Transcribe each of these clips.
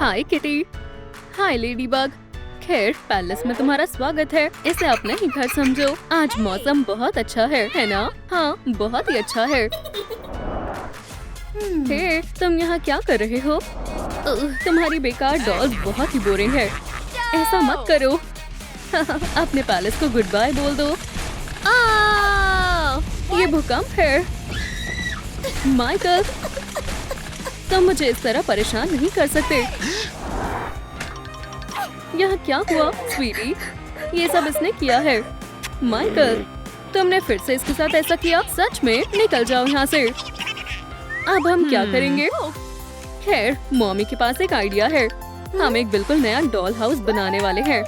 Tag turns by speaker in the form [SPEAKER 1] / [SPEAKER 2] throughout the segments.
[SPEAKER 1] हाय kitty. हाय ladybug. खैर palace में तुम्हारा स्वागत है। इसे अपना ही घर समझो। आज मौसम बहुत अच्छा है ना? हाँ, बहुत ही अच्छा है। हे, तुम यहाँ क्या कर रहे हो? तुम्हारी बेकार डॉल बहुत ही बोरिंग है। ऐसा मत करो। अपने पैलेस को गुड बाय बोल दो। ये भूकंप है। माइकल, तुम मुझे इस तरह परेशान नहीं कर सकते। यहाँ क्या हुआ स्वीटी? ये सब इसने किया है। माइकल, तुमने फिर से इसके साथ ऐसा किया? सच में? निकल जाओ यहाँ से। अब हम क्या करेंगे? खैर, मम्मी के पास एक आइडिया है। हम एक बिल्कुल नया डॉल हाउस बनाने वाले हैं।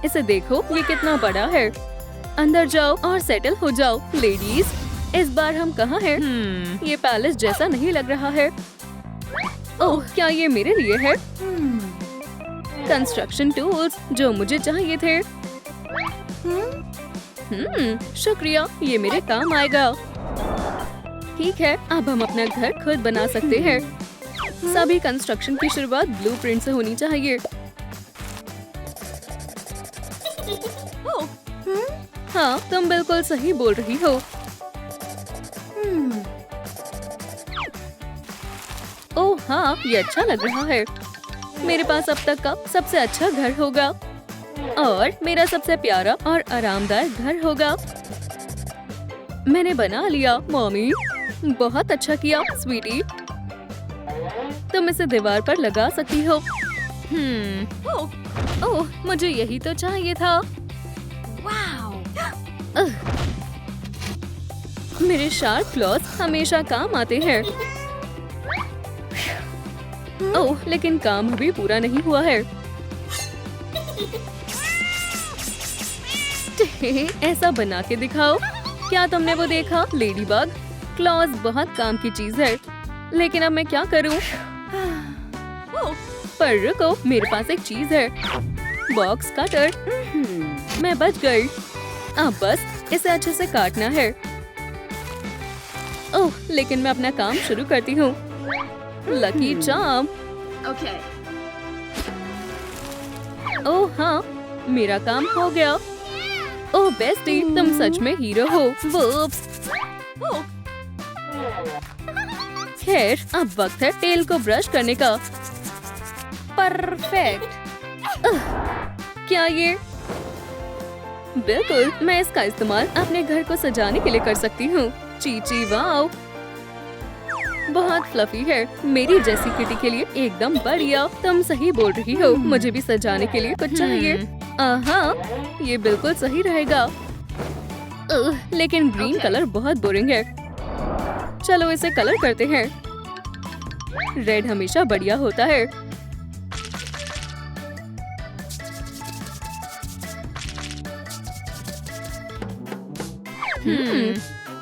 [SPEAKER 1] इसे देखो, ये कितना बड़ा है। अंदर जाओ और सेटल हो जाओ। लेडीज, इस बार हम कहाँ हैं? ये पैलेस जैसा नहीं लग रहा है। ओह, क्या ये मेरे लिए है? कंस्ट्रक्शन टूल्स जो मुझे चाहिए थे। शुक्रिया, ये मेरे काम आएगा। ठीक है, अब हम अपना घर खुद बना सकते हैं। सभी कंस्ट्रक्शन की शुरुआत ब्लूप्रिंट से होनी चाहिए। हाँ, तुम बिल्कुल सही बोल रही हो। ओह हाँ, ये अच्छा लग रहा है। मेरे पास अब तक का सबसे अच्छा घर होगा और मेरा सबसे प्यारा और आरामदायक घर होगा। मैंने बना लिया। मॉमी, बहुत अच्छा किया स्वीटी। तुम इसे दीवार पर लगा सकती हो। ओह, मुझे यही तो चाहिए था। मेरे शार्प क्लॉज हमेशा काम आते हैं। ओह, लेकिन काम अभी पूरा नहीं हुआ है। ऐसा बना के दिखाओ। क्या तुमने वो देखा? लेडीबग, क्लॉज बहुत काम की चीज है। लेकिन अब मैं क्या करूं? पर रुको, मेरे पास एक चीज है। Box cutter. मैं बच गई। अब बस इसे अच्छे से काटना है। ओह, लेकिन मैं अपना काम शुरू करती हूँ। Lucky charm. ओह हाँ, मेरा काम हो गया। ओह बेस्टी, तुम सच में हीरो हो। वूप्स। खैर, अब वक्त है टेल को ब्रश करने का। परफेक्ट। क्या ये? बिल्कुल, मैं इसका इस्तेमाल अपने घर को सजाने के लिए कर सकती हूँ। चीची वाओ, बहुत फ्लफी है। मेरी जैसी किटी के लिए एकदम बढ़िया। तुम सही बोल रही हो, मुझे भी सजाने के लिए कुछ चाहिए। हाँ, ये बिल्कुल सही रहेगा। लेकिन ग्रीन कलर बहुत बोरिंग है। चलो इसे कलर करते हैं। रेड हमेशा बढ़िया होता है।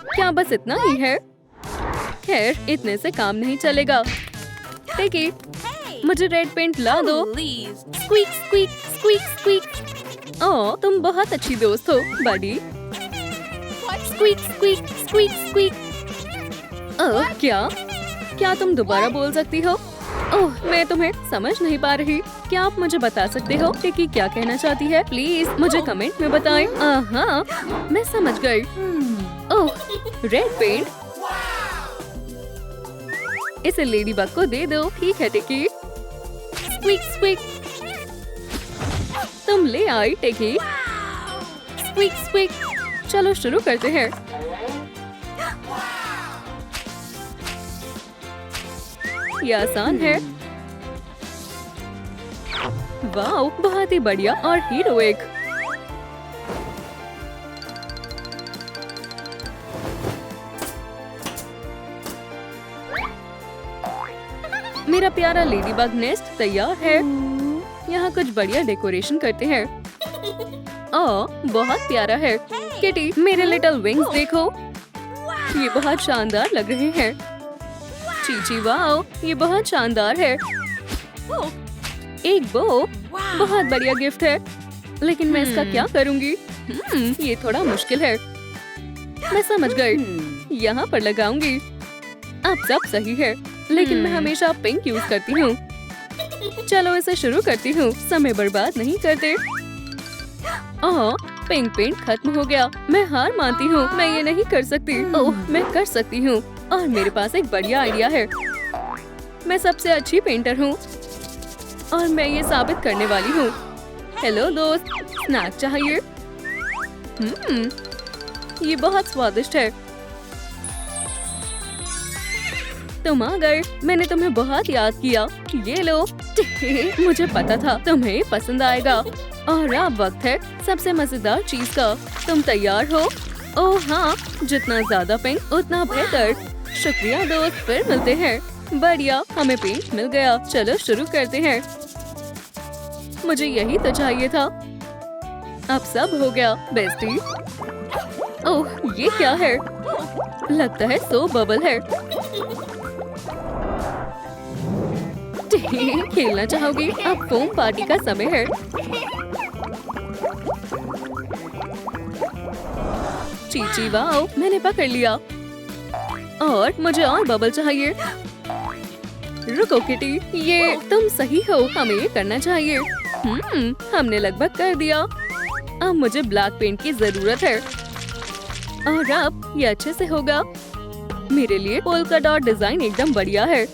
[SPEAKER 1] क्या बस इतना ही है? खैर, इतने से काम नहीं चलेगा। टिकी, मुझे रेड पेंट ला दो। Squeak squeak squeak squeak. ओह, तुम बहुत अच्छी दोस्त हो buddy. Squeak squeak squeak squeak. ओह, क्या तुम दोबारा बोल सकती हो? ओह, मैं तुम्हें समझ नहीं पा रही। क्या आप मुझे बता सकते हो टिकी क्या कहना चाहती है? प्लीज मुझे कमेंट में बताएं। हाँ, मैं समझ गई। ओह, रेड पेंट। इसे लेडीबग को दे दो। ठीक है टिकी। Squeak squeak. तुम ले आई टिकी। Squeak squeak. चलो शुरू करते हैं। ये आसान है। वाओ, बहुत ही बढ़िया और हीरोइक। मेरा प्यारा लेडीबग नेस्ट तैयार है। यहाँ कुछ बढ़िया डेकोरेशन करते हैं। ओह, बहुत प्यारा है। किटी, मेरे लिटिल विंग्स देखो। ये बहुत शानदार लग रहे हैं। चीची वाओ, ये बहुत शानदार है। एक बो, बहुत बढ़िया गिफ्ट है। लेकिन मैं इसका क्या करूँगी? ये थोड़ा मुश्किल है। मैं समझ गई। यहाँ पर लगाऊंगी। अब सब सही है। लेकिन मैं हमेशा पिंक यूज करती हूँ। चलो इसे शुरू करती हूँ, समय बर्बाद नहीं करते। ओह, पिंक पेंट खत्म हो गया। मैं हार मानती हूँ, मैं ये नहीं कर सकती। ओह, मैं कर सकती हूँ और मेरे पास एक बढ़िया आइडिया है। मैं सबसे अच्छी पेंटर हूँ और मैं ये साबित करने वाली हूँ। हेलो दोस्त, स्नैक चाहिए? ये बहुत स्वादिष्ट है। तुम आ गए, मैंने तुम्हें बहुत याद किया। ये लो। मुझे पता था तुम्हें पसंद आएगा। और अब वक्त है सबसे मजेदार चीज का। तुम तैयार हो? ओह हाँ, जितना ज्यादा पिंक उतना बेहतर। शुक्रिया दोस्त, फिर मिलते हैं। बढ़िया, हमें पेंट मिल गया। चलो शुरू करते हैं। मुझे यही तो चाहिए था। अब सब हो गया बेस्टी। ओह, ये क्या है? लगता है सो बबल है। खेलना चाहोगी? अब फोम पार्टी का समय है। चीची वाओ, मैंने पकड़ लिया। और मुझे और बबल चाहिए। रुको किटी, ये तुम सही हो, हमें ये करना चाहिए। हमने लगभग कर दिया। अब मुझे ब्लैक पेंट की जरूरत है और अब ये अच्छे से होगा। मेरे लिए पोल्का डॉट डिजाइन एकदम बढ़िया है,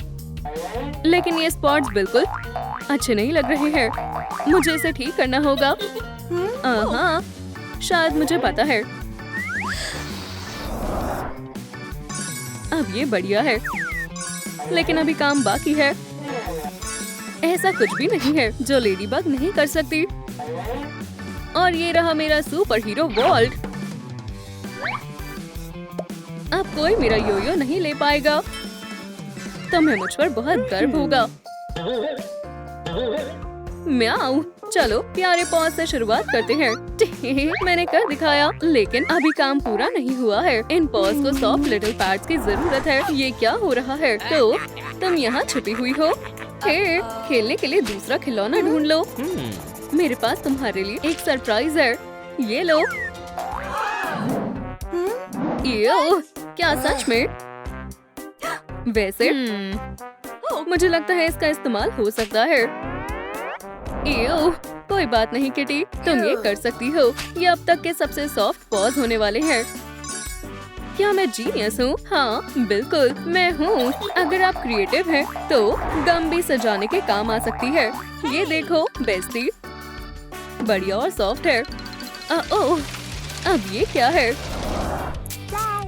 [SPEAKER 1] लेकिन ये स्पॉट्स बिल्कुल अच्छे नहीं लग रहे हैं। मुझे इसे ठीक करना होगा। हाँ, शायद मुझे पता है। अब ये बढ़िया है, लेकिन अभी काम बाकी है। ऐसा कुछ भी नहीं है जो लेडीबग नहीं कर सकती। और ये रहा मेरा सुपर हीरो वॉल्ट। अब कोई मेरा योयो नहीं ले पाएगा। तुम्हें मुझ पर बहुत गर्व होगा। म्याऊ। चलो प्यारे पॉज से शुरुआत करते हैं। मैंने कर दिखाया, लेकिन अभी काम पूरा नहीं हुआ है। इन पॉज को सॉफ्ट लिटिल पैड्स की जरूरत है। ये क्या हो रहा है? तो तुम यहाँ छिपी हुई हो। हे, खेलने के लिए दूसरा खिलौना ढूंढ लो। मेरे पास तुम्हारे लिए एक सरप्राइज है। ये लो। क्या सच में? वैसे मुझे लगता है इसका इस्तेमाल हो सकता है। कोई बात नहीं किटी, तुम ये कर सकती हो। ये अब तक के सबसे सॉफ्ट पॉज होने वाले हैं। क्या मैं जीनियस हूँ? हाँ बिल्कुल मैं हूँ। अगर आप क्रिएटिव हैं, तो गम भी सजाने के काम आ सकती है। ये देखो बेस्टी, बढ़िया और सॉफ्ट है। ओह, अब ये क्या है?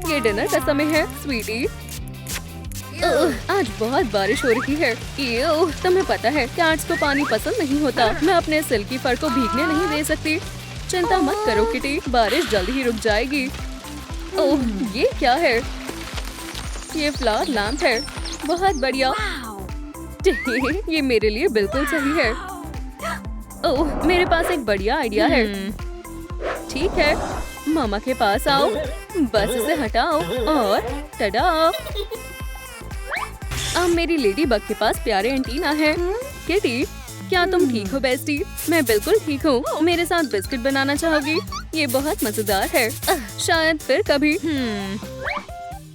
[SPEAKER 1] ये डिनर का समय है स्वीटी। आज बहुत बारिश हो रही है। तुम्हें पता है कैट्स को पानी पसंद नहीं होता। मैं अपने सिल्की फर को भीगने नहीं दे सकती। चिंता मत करो किटी, बारिश जल्द ही रुक जाएगी। ओह, ये क्या है? ये फ्लावर लैंप है। बहुत बढ़िया। ये मेरे लिए बिल्कुल सही है। ओह, मेरे पास एक बढ़िया आइडिया है। ठीक है, मामा के पास आओ, बस इसे हटाओ और टडा। अब मेरी लेडी बग के पास प्यारे एंटीना है। किटी, क्या तुम ठीक हो बेस्टी? मैं बिल्कुल ठीक हूँ। मेरे साथ बिस्किट बनाना चाहोगी? ये बहुत मजेदार है। शायद फिर कभी।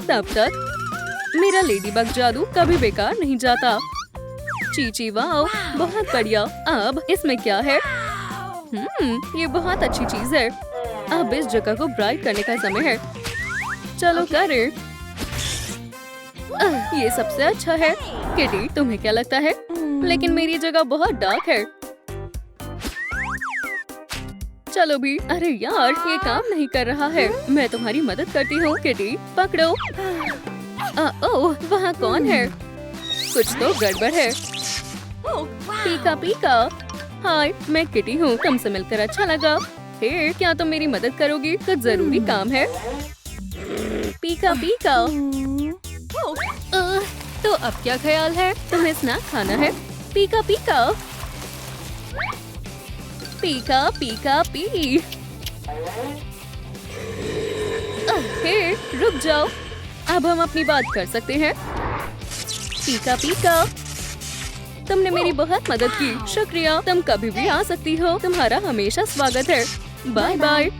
[SPEAKER 1] तब तक मेरा लेडी बग जादू कभी बेकार नहीं जाता। चीची वाओ, बहुत बढ़िया। अब इसमें क्या है? ये बहुत अच्छी चीज है। अब इस जगह को ब्राइट करने का समय है। चलो करें। ये सबसे अच्छा है। किटी, तुम्हें क्या लगता है? लेकिन मेरी जगह बहुत डार्क है। चलो भी। अरे यार, ये काम नहीं कर रहा है। मैं तुम्हारी मदद करती हूँ। किटी, पकड़ो। ओह, वहाँ कौन है? कुछ तो गड़बड़ है। पीका पीका। हाय, मैं किटी हूँ। तुमसे मिलकर अच्छा लगा। हे, क्या तुम मेरी मदद करोगी? कुछ जरूरी काम है। पीका पीका। तो अब क्या ख्याल है? तुम्हें स्नैक खाना है? पीका पीका। पीका पीका पी। हे, रुक जाओ। अब हम अपनी बात कर सकते हैं। पीका पीका, तुमने मेरी बहुत मदद की। शुक्रिया। तुम कभी भी आ सकती हो। तुम्हारा हमेशा स्वागत है। Bye bye.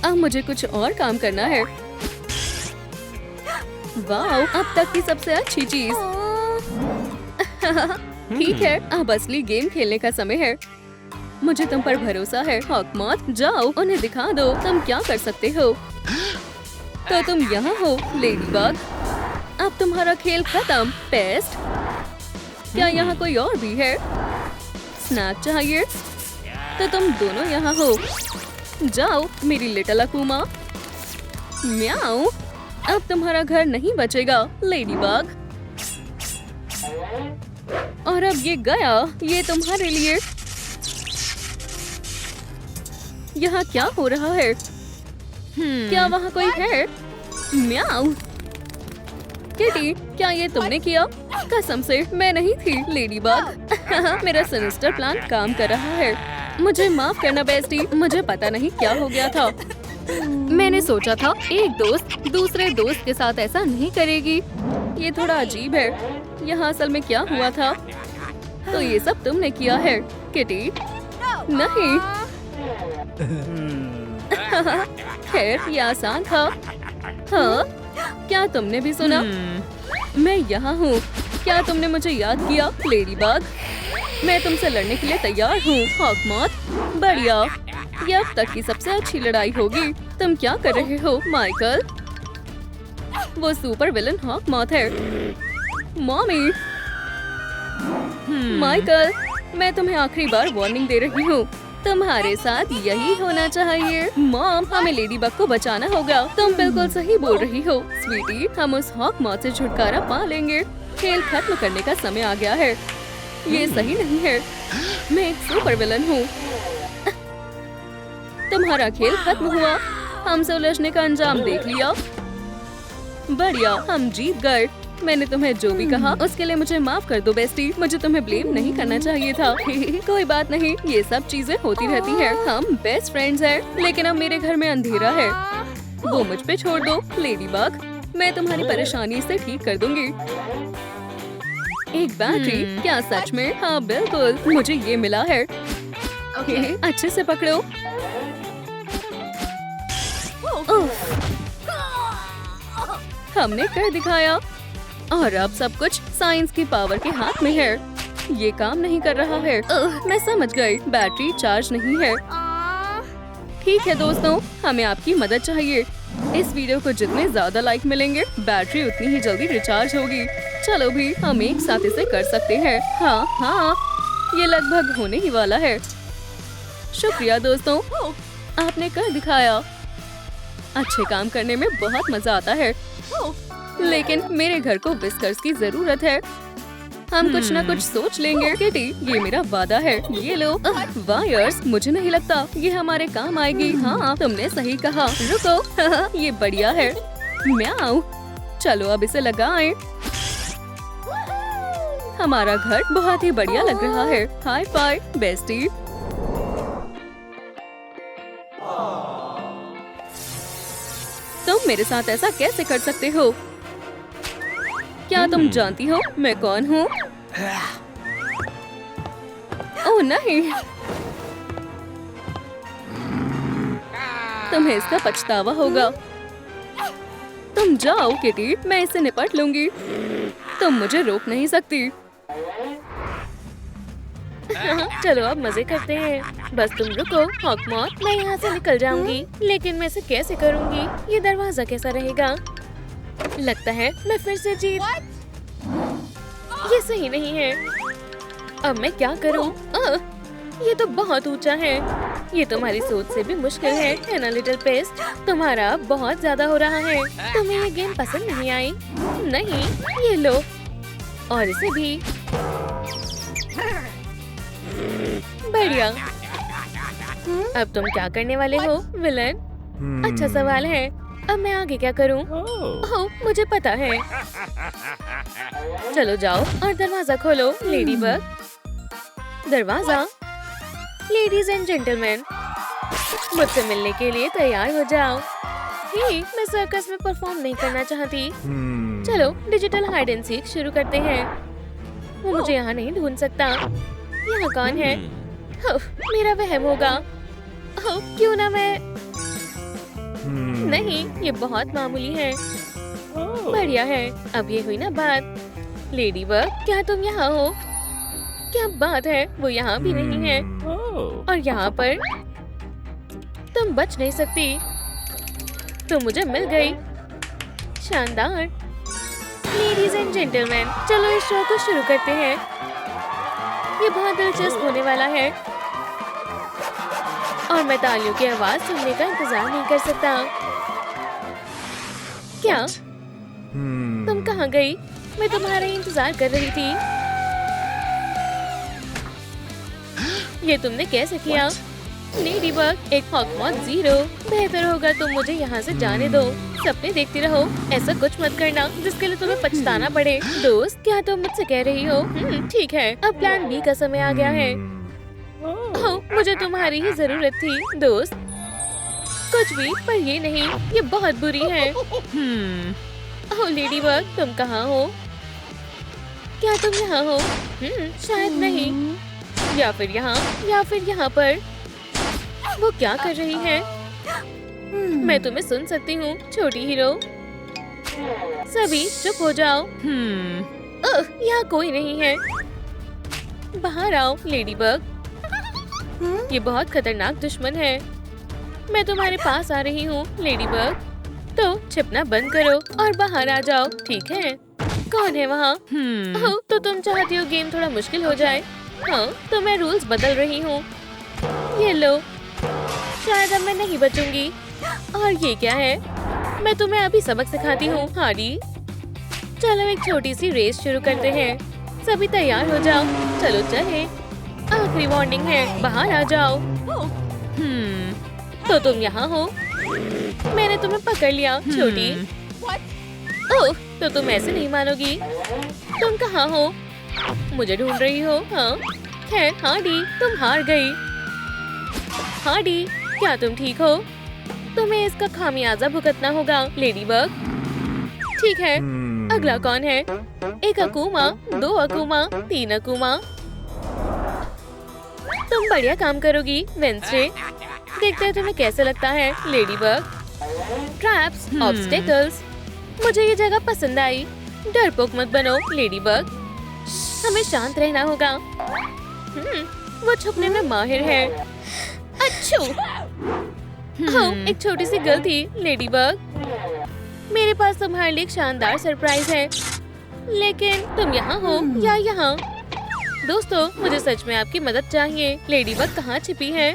[SPEAKER 1] अब मुझे कुछ और काम करना है। वाओ, अब तक की सबसे अच्छी चीज। ठीक है, अब असली गेम खेलने का समय है। मुझे तुम पर भरोसा है। हॉकमॉथ, जाओ उन्हें दिखा दो तुम क्या कर सकते हो। तो तुम यहाँ हो लेडीबग। अब तुम्हारा खेल खत्म। पेस्ट, क्या यहाँ कोई और भी है? स्नैक चाहिए? तो तुम दोनों यहाँ हो। जाओ मेरी लिटिल अकूमा। म्याऊ, अब तुम्हारा घर नहीं बचेगा लेडीबग। और अब ये गया, ये तुम्हारे लिए। यहाँ क्या हो रहा है? क्या वहाँ कोई है? म्याऊ। किटी, क्या ये तुमने किया? कसम से मैं नहीं थी लेडीबग। मेरा सिनिस्टर प्लान काम कर रहा है। मुझे माफ करना बेस्टी, मुझे पता नहीं क्या हो गया था। मैंने सोचा था एक दोस्त दूसरे दोस्त के साथ ऐसा नहीं करेगी। ये थोड़ा अजीब है। यहाँ असल में क्या हुआ था? तो ये सब तुमने किया है किटी? नहीं। खैर ये आसान था। हाँ, क्या तुमने भी सुना? मैं यहाँ हूँ। क्या तुमने मुझे याद किया लेडीबग? मैं तुमसे लड़ने के लिए तैयार हूँ हॉकमॉथ। बढ़िया, ये अब तक की सबसे अच्छी लड़ाई होगी। तुम क्या कर रहे हो माइकल? वो सुपर विलन हॉकमॉथ है। मॉमी। माइकल, मैं तुम्हें आखिरी बार वार्निंग दे रही हूँ। तुम्हारे साथ यही होना चाहिए। मॉम, हमें लेडीबग को बचाना होगा। तुम बिल्कुल सही बोल रही हो स्वीटी। हम उस हॉकमॉथ से छुटकारा पा लेंगे। खेल खत्म करने का समय आ गया है। ये सही नहीं है। मैं एक सुपर विलन हूँ। तुम्हारा खेल खत्म हुआ। हमसे उलझने का अंजाम देख लिया। बढ़िया, हम जीत गए। मैंने तुम्हें जो भी कहा उसके लिए मुझे माफ कर दो बेस्टी। मुझे तुम्हें ब्लेम नहीं करना चाहिए था। कोई बात नहीं, ये सब चीजें होती रहती हैं। हम बेस्ट फ्रेंड्स हैं। लेकिन अब मेरे घर में अंधेरा है। वो मुझ पे छोड़ दो लेडीबग। मैं तुम्हारी परेशानी से ठीक कर दूंगी। एक बैटरी? क्या सच में? हाँ बिल्कुल, मुझे ये मिला है। अच्छे से पकड़ो। हमने कर दिखाया। और अब सब कुछ साइंस की पावर के हाथ में है। ये काम नहीं कर रहा है। मैं समझ गई, बैटरी चार्ज नहीं है। ठीक है दोस्तों, हमें आपकी मदद चाहिए। इस वीडियो को जितने ज्यादा लाइक मिलेंगे, बैटरी उतनी ही जल्दी रिचार्ज होगी। चलो भी, हम एक साथ इसे कर सकते हैं। हाँ, ये लगभग होने ही वाला है। शुक्रिया दोस्तों, आपने कर दिखाया। अच्छे काम करने में बहुत मजा आता है। लेकिन मेरे घर को विस्कर्स की जरूरत है। हम कुछ न कुछ सोच लेंगे किटी, ये मेरा वादा है। ये लो वायर्स, मुझे नहीं लगता ये हमारे काम आएगी। हाँ, तुमने सही कहा। रुको, ये बढ़िया है। म्याऊ, चलो अब इसे लगाएं। हमारा घर बहुत ही बढ़िया लग रहा है। High five bestie. तुम मेरे साथ ऐसा कैसे कर सकते हो? क्या तुम जानती हो मैं कौन हूँ? ओह नहीं, तुम्हें इसका पछतावा होगा। तुम जाओ किटी, मैं इसे निपट लूंगी। तुम मुझे रोक नहीं सकती।
[SPEAKER 2] चलो अब मजे करते हैं। बस तुम रुको हॉकमॉथ, मैं यहाँ से निकल जाऊंगी। लेकिन मैं इसे कैसे करूँगी? ये दरवाजा कैसा रहेगा? लगता है मैं फिर से जीत। ये सही नहीं है। अब मैं क्या करूँ? ये तो बहुत ऊंचा है। ये तुम्हारी सोच से भी मुश्किल है ना लिटिल पेस्ट? तुम्हारा बहुत ज्यादा हो रहा है। तुम्हें ये गेम पसंद नहीं आई? नहीं, ये लो और इसे भी। बढ़िया। अब तुम क्या करने वाले हो विलन? अच्छा सवाल है। अब मैं आगे क्या करूं? ओह, मुझे पता है। चलो जाओ और दरवाजा खोलो लेडीबग। दरवाजा। लेडीज एंड जेंटलमैन, मुझसे मिलने के लिए तैयार हो जाओ। हे, मैं सर्कस में परफॉर्म नहीं करना चाहती। चलो डिजिटल हाइड एंड सीक शुरू करते हैं। वो मुझे यहाँ नहीं ढूंढ सकता। यहाँ कौन है? मेरा वहम होगा। क्यों ना मैं। नहीं, ये बहुत मामूली है। बढ़िया है। अब ये हुई ना बात। लेडी बग, क्या तुम यहाँ हो? क्या बात है, वो यहाँ भी नहीं है। और यहाँ पर तुम बच नहीं सकती। तुम मुझे मिल गई। शानदार। लेडीज एंड जेंटलमैन, चलो इस शो को शुरू करते हैं। ये बहुत दिलचस्प होने वाला है और मैं तालियों की आवाज सुनने का इंतजार नहीं कर सकता। क्या तुम कहाँ गई? मैं तुम्हारा इंतजार कर रही थी। ये तुमने कैसे किया? लेडी बग, एक हॉकमॉथ 0। बेहतर होगा तुम मुझे यहाँ से जाने दो। सपने देखती रहो, ऐसा कुछ मत करना जिसके लिए तुम्हें पछताना पड़े। दोस्त, क्या तुम मुझसे कह रही हो? ठीक है, अब प्लान बी का समय आ गया है। ओह, मुझे तुम्हारी ही जरूरत थी दोस्त। कुछ भी, पर ये नहीं, ये बहुत बुरी है। ओह लेडी बग, तुम कहाँ हो? क्या तुम यहाँ हो? शायद नहीं, या फिर यहाँ पर। वो क्या कर रही है? मैं तुम्हें सुन सकती हूँ छोटी हीरो। सभी चुप हो जाओ। यहाँ कोई नहीं है। बाहर आओ लेडी बग। ये बहुत खतरनाक दुश्मन है। मैं तुम्हारे पास आ रही हूँ लेडी बग। तो छिपना बंद करो और बाहर आ जाओ, ठीक है? कौन है वहाँ? ओह, तो तुम चाहती हो गेम थोड़ा मुश्किल हो जाए? हाँ, तो मैं रूल्स बदल रही हूँ। ये लो, शायद अब मैं नहीं बचूंगी। और ये क्या है? मैं तुम्हें अभी सबक सिखाती हूँ हार्डी। चलो एक छोटी सी रेस शुरू करते हैं। सभी तैयार हो जाओ, चलो चले। आखिरी वार्निंग है, बाहर आ जाओ। तो तुम यहाँ हो? मैंने तुम्हें पकड़ लिया छोटी। ओह, तो तुम ऐसे नहीं मानोगी। तुम कहाँ हो? मुझे ढूंढ रही हो? हाँ, खैर हार्डी, तुम हार गई। हार्डी, क्या तुम ठीक हो? तुम्हें इसका खामियाजा भुगतना होगा लेडी बग। ठीक है, अगला कौन है? 1 अकूमा, 2 अकूमा, 3 अकूमा। तुम बढ़िया काम करोगी वेंसडे। देखते हैं तुम्हें कैसे लगता है लेडी बग। ट्रैप्स, ऑब्स्टेकल्स, मुझे ये जगह पसंद आई। डरपोक मत बनो लेडी बग, हमें शांत रहना होगा। वो छुपने में माहिर है। अच्छू! एक छोटी सी गलती लेडी बग। मेरे पास तुम्हारे लिए एक शानदार सरप्राइज है। लेकिन तुम यहाँ हो या यहाँ? दोस्तों, मुझे सच में आपकी मदद चाहिए। लेडी बग कहाँ छिपी है?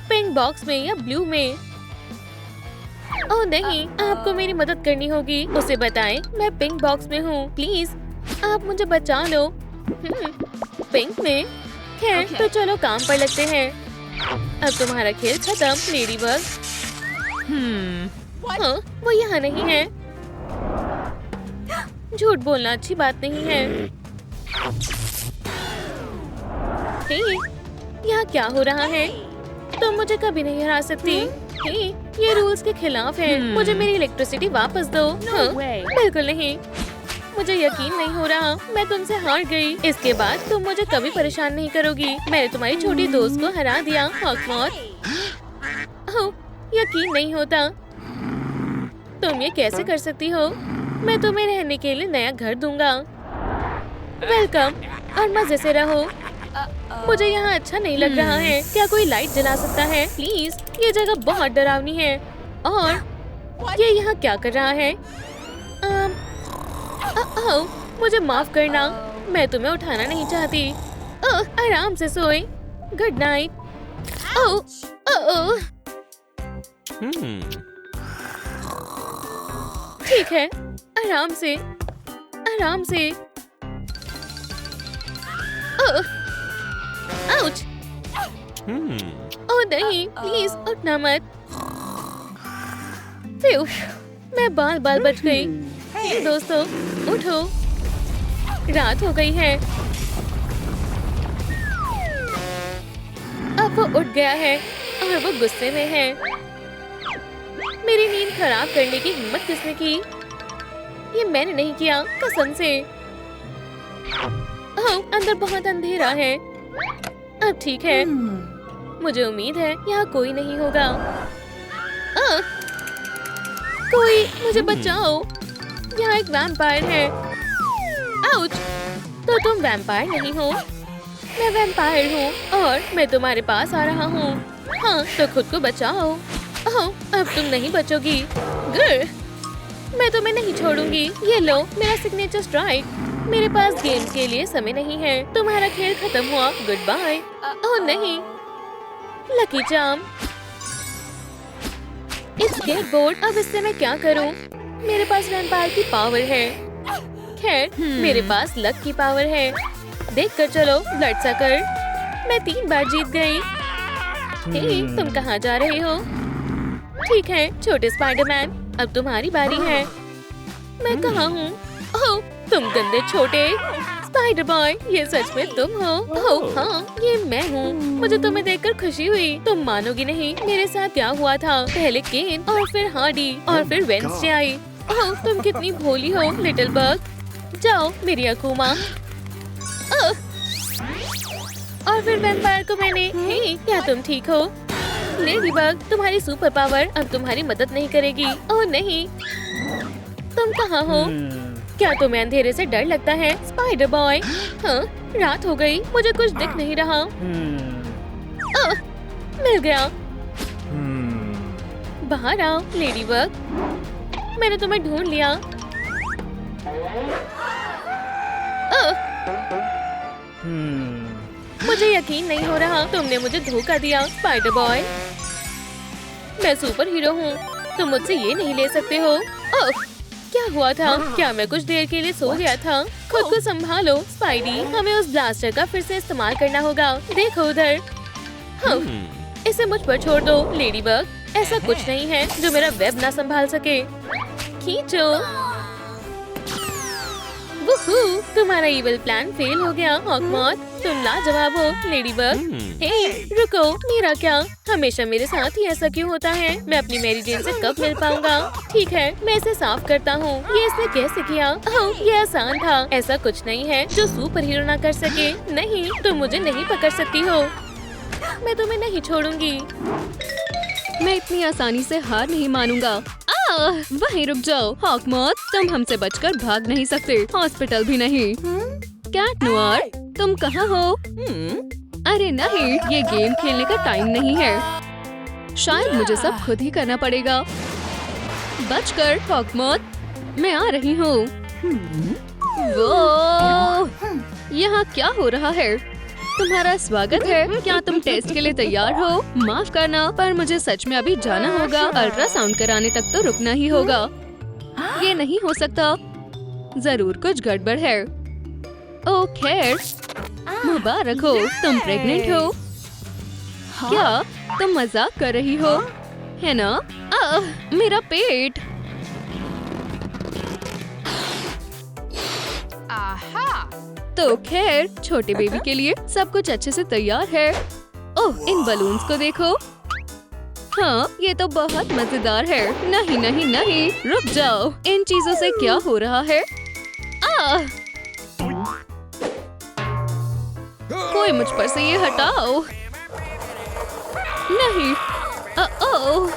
[SPEAKER 2] पिंक बॉक्स में या ब्लू में? ओह नहीं, आपको मेरी मदद करनी होगी। उसे बताएं मैं पिंक बॉक्स में हूँ। प्लीज आप मुझे बचा लो। पिंक में? खैर, तो चलो काम पर लगते हैं। अब तुम्हारा खेल खत्म लेडी बग। हाँ, वो यहाँ नहीं है। झूठ बोलना अच्छी बात नहीं है। हे, यहाँ क्या हो रहा है? तुम मुझे कभी नहीं हरा सकती। हे, ये रूल्स के खिलाफ है। मुझे मेरी इलेक्ट्रिसिटी वापस दो। हाँ, बिल्कुल नहीं। मुझे यकीन नहीं हो रहा, मैं तुमसे हार गई। इसके बाद तुम मुझे कभी परेशान नहीं करोगी। मैंने तुम्हारी छोटी दोस्त को हरा दिया हॉकमॉथ। ओह, यकीन नहीं होता। तुम ये कैसे कर सकती हो? मैं तुम्हें रहने के लिए नया घर दूंगा। वेलकम और मजे से रहो। मुझे यहाँ अच्छा नहीं लग रहा है। क्या कोई लाइट जला सकता है प्लीज? ये जगह बहुत डरावनी है। और ये यहाँ क्या कर रहा है? मुझे माफ करना, मैं तुम्हें उठाना नहीं चाहती। आराम से सोए। Good night. ठीक है, आराम से, आराम से। आउच! ओह नहीं, प्लीज उठना मत। मैं बाल बच गई। हे दोस्तों, उठो, रात हो गई है। अब वो उठ गया है और वो गुस्से में है। मेरी नींद खराब करने की हिम्मत किसने की? ये मैंने नहीं किया, कसम से। अंदर बहुत अंधेरा है। अब ठीक है, मुझे उम्मीद है यहाँ कोई नहीं होगा। कोई मुझे बचाओ, यहाँ एक वैम्पायर है। आउच! तो तुम वैम्पायर नहीं हो? मैं वैम्पायर हूँ और मैं तुम्हारे पास आ रहा हूँ। हाँ, तो खुद को बचाओ। ओह, अब तुम नहीं बचोगी। ग्र! मैं तुम्हें नहीं छोड़ूंगी। ये लो मेरा सिग्नेचर स्ट्राइक। मेरे पास गेम के लिए समय नहीं है। तुम्हारा खेल खत्म हुआ। Good bye. ओह नहीं, लकी चार्म। इस स्केटबोर्ड, अब इससे मैं क्या करूं? मेरे पास वैम्पायर की पावर है। खैर, मेरे पास लक की पावर है। देख कर चलो, ब्लड सकर। मैं 3 बार जीत गई। हे, तुम कहाँ जा रहे हो? ठीक है, छोटे स्पाइडरमैन, अब तुम्हारी बारी है। मैं कहाँ हूँ? ओह, तुम गंदे छोटे स्पाइडर बॉय, ये सच में तुम हो? ओह हाँ, ये मैं हूँ। मुझे तुम्हें देखकर खुशी हुई। तुम मानोगी नहीं मेरे साथ क्या हुआ था। पहले केन और फिर हार्डी और फिर वेडनेसडे आई। ओह, तुम कितनी भोली हो लिटिल बग। जाओ मेरी अकूमा। और फिर वैम्पायर को मैंने। हे, क्या तुम ठीक हो? लेडीबग, तुम्हारी सुपर पावर अब तुम्हारी मदद नहीं करेगी। ओह नहीं, तुम कहाँ हो? क्या तुम्हें अंधेरे से डर लगता है स्पाइडर बॉय? हाँ, रात हो गई, मुझे कुछ दिख नहीं रहा। मिल गया। बाहर आओ लेडीबग, मैंने तुम्हें ढूंढ लिया। मुझे यकीन नहीं हो रहा, तुमने मुझे धोखा दिया स्पाइडर बॉय। मैं सुपर हीरो हूँ, तुम मुझसे ये नहीं ले सकते हो। ओह, क्या हुआ था? क्या मैं कुछ देर के लिए सो गया था? खुद को संभालो स्पाइडी, हमें उस ब्लास्टर का फिर से इस्तेमाल करना होगा। देखो उधर। हाँ, इसे मुझ पर छोड़ दो लेडीबग। ऐसा कुछ नहीं है जो मेरा वेब ना संभाल सके। खींचो। वुहू, तुम्हारा इविल प्लान फेल हो गया हॉकमॉथ। तुम लाजवाब हो लेडीबग। हे, रुको, मेरा क्या? हमेशा मेरे साथ ही ऐसा क्यों होता है? मैं अपनी मैरी जेन से कब मिल पाऊंगा? ठीक है, मैं इसे साफ करता हूँ। ये इसने कैसे किया? ओह, ये आसान था। ऐसा कुछ नहीं है जो सुपर हीरो ना कर सके। नहीं, तुम मुझे नहीं पकड़ सकती हो। मैं तुम्हें नहीं छोड़ूंगी।
[SPEAKER 1] मैं इतनी आसानी से हार नहीं मानूंगा। वहीं रुक जाओ हॉकमॉथ, तुम हमसे बचकर भाग नहीं सकते, हॉस्पिटल भी नहीं। कैट नोयर, तुम कहाँ हो? अरे नहीं, ये गेम खेलने का टाइम नहीं है। शायद मुझे सब खुद ही करना पड़ेगा। बचकर हॉकमॉथ, मैं आ रही हूँ। वो यहाँ क्या हो रहा है? तुम्हारा स्वागत है। क्या तुम टेस्ट के लिए तैयार हो? माफ करना, पर मुझे सच में अभी जाना होगा। अल्ट्रासाउंड कराने तक तो रुकना ही होगा। ये नहीं हो सकता, जरूर कुछ गड़बड़ है। ओह खैर, मुबारक हो, तुम प्रेग्नेंट हो। क्या तुम मजाक कर रही हो? है ना? मेरा पेट। तो खैर, छोटे बेबी के लिए सब कुछ अच्छे से तैयार है। ओह, इन बलून्स को देखो। हाँ, ये तो बहुत मजेदार है। नहीं नहीं नहीं, रुक जाओ, इन चीजों से क्या हो रहा है? कोई मुझ पर से ये हटाओ। नहीं। ओह,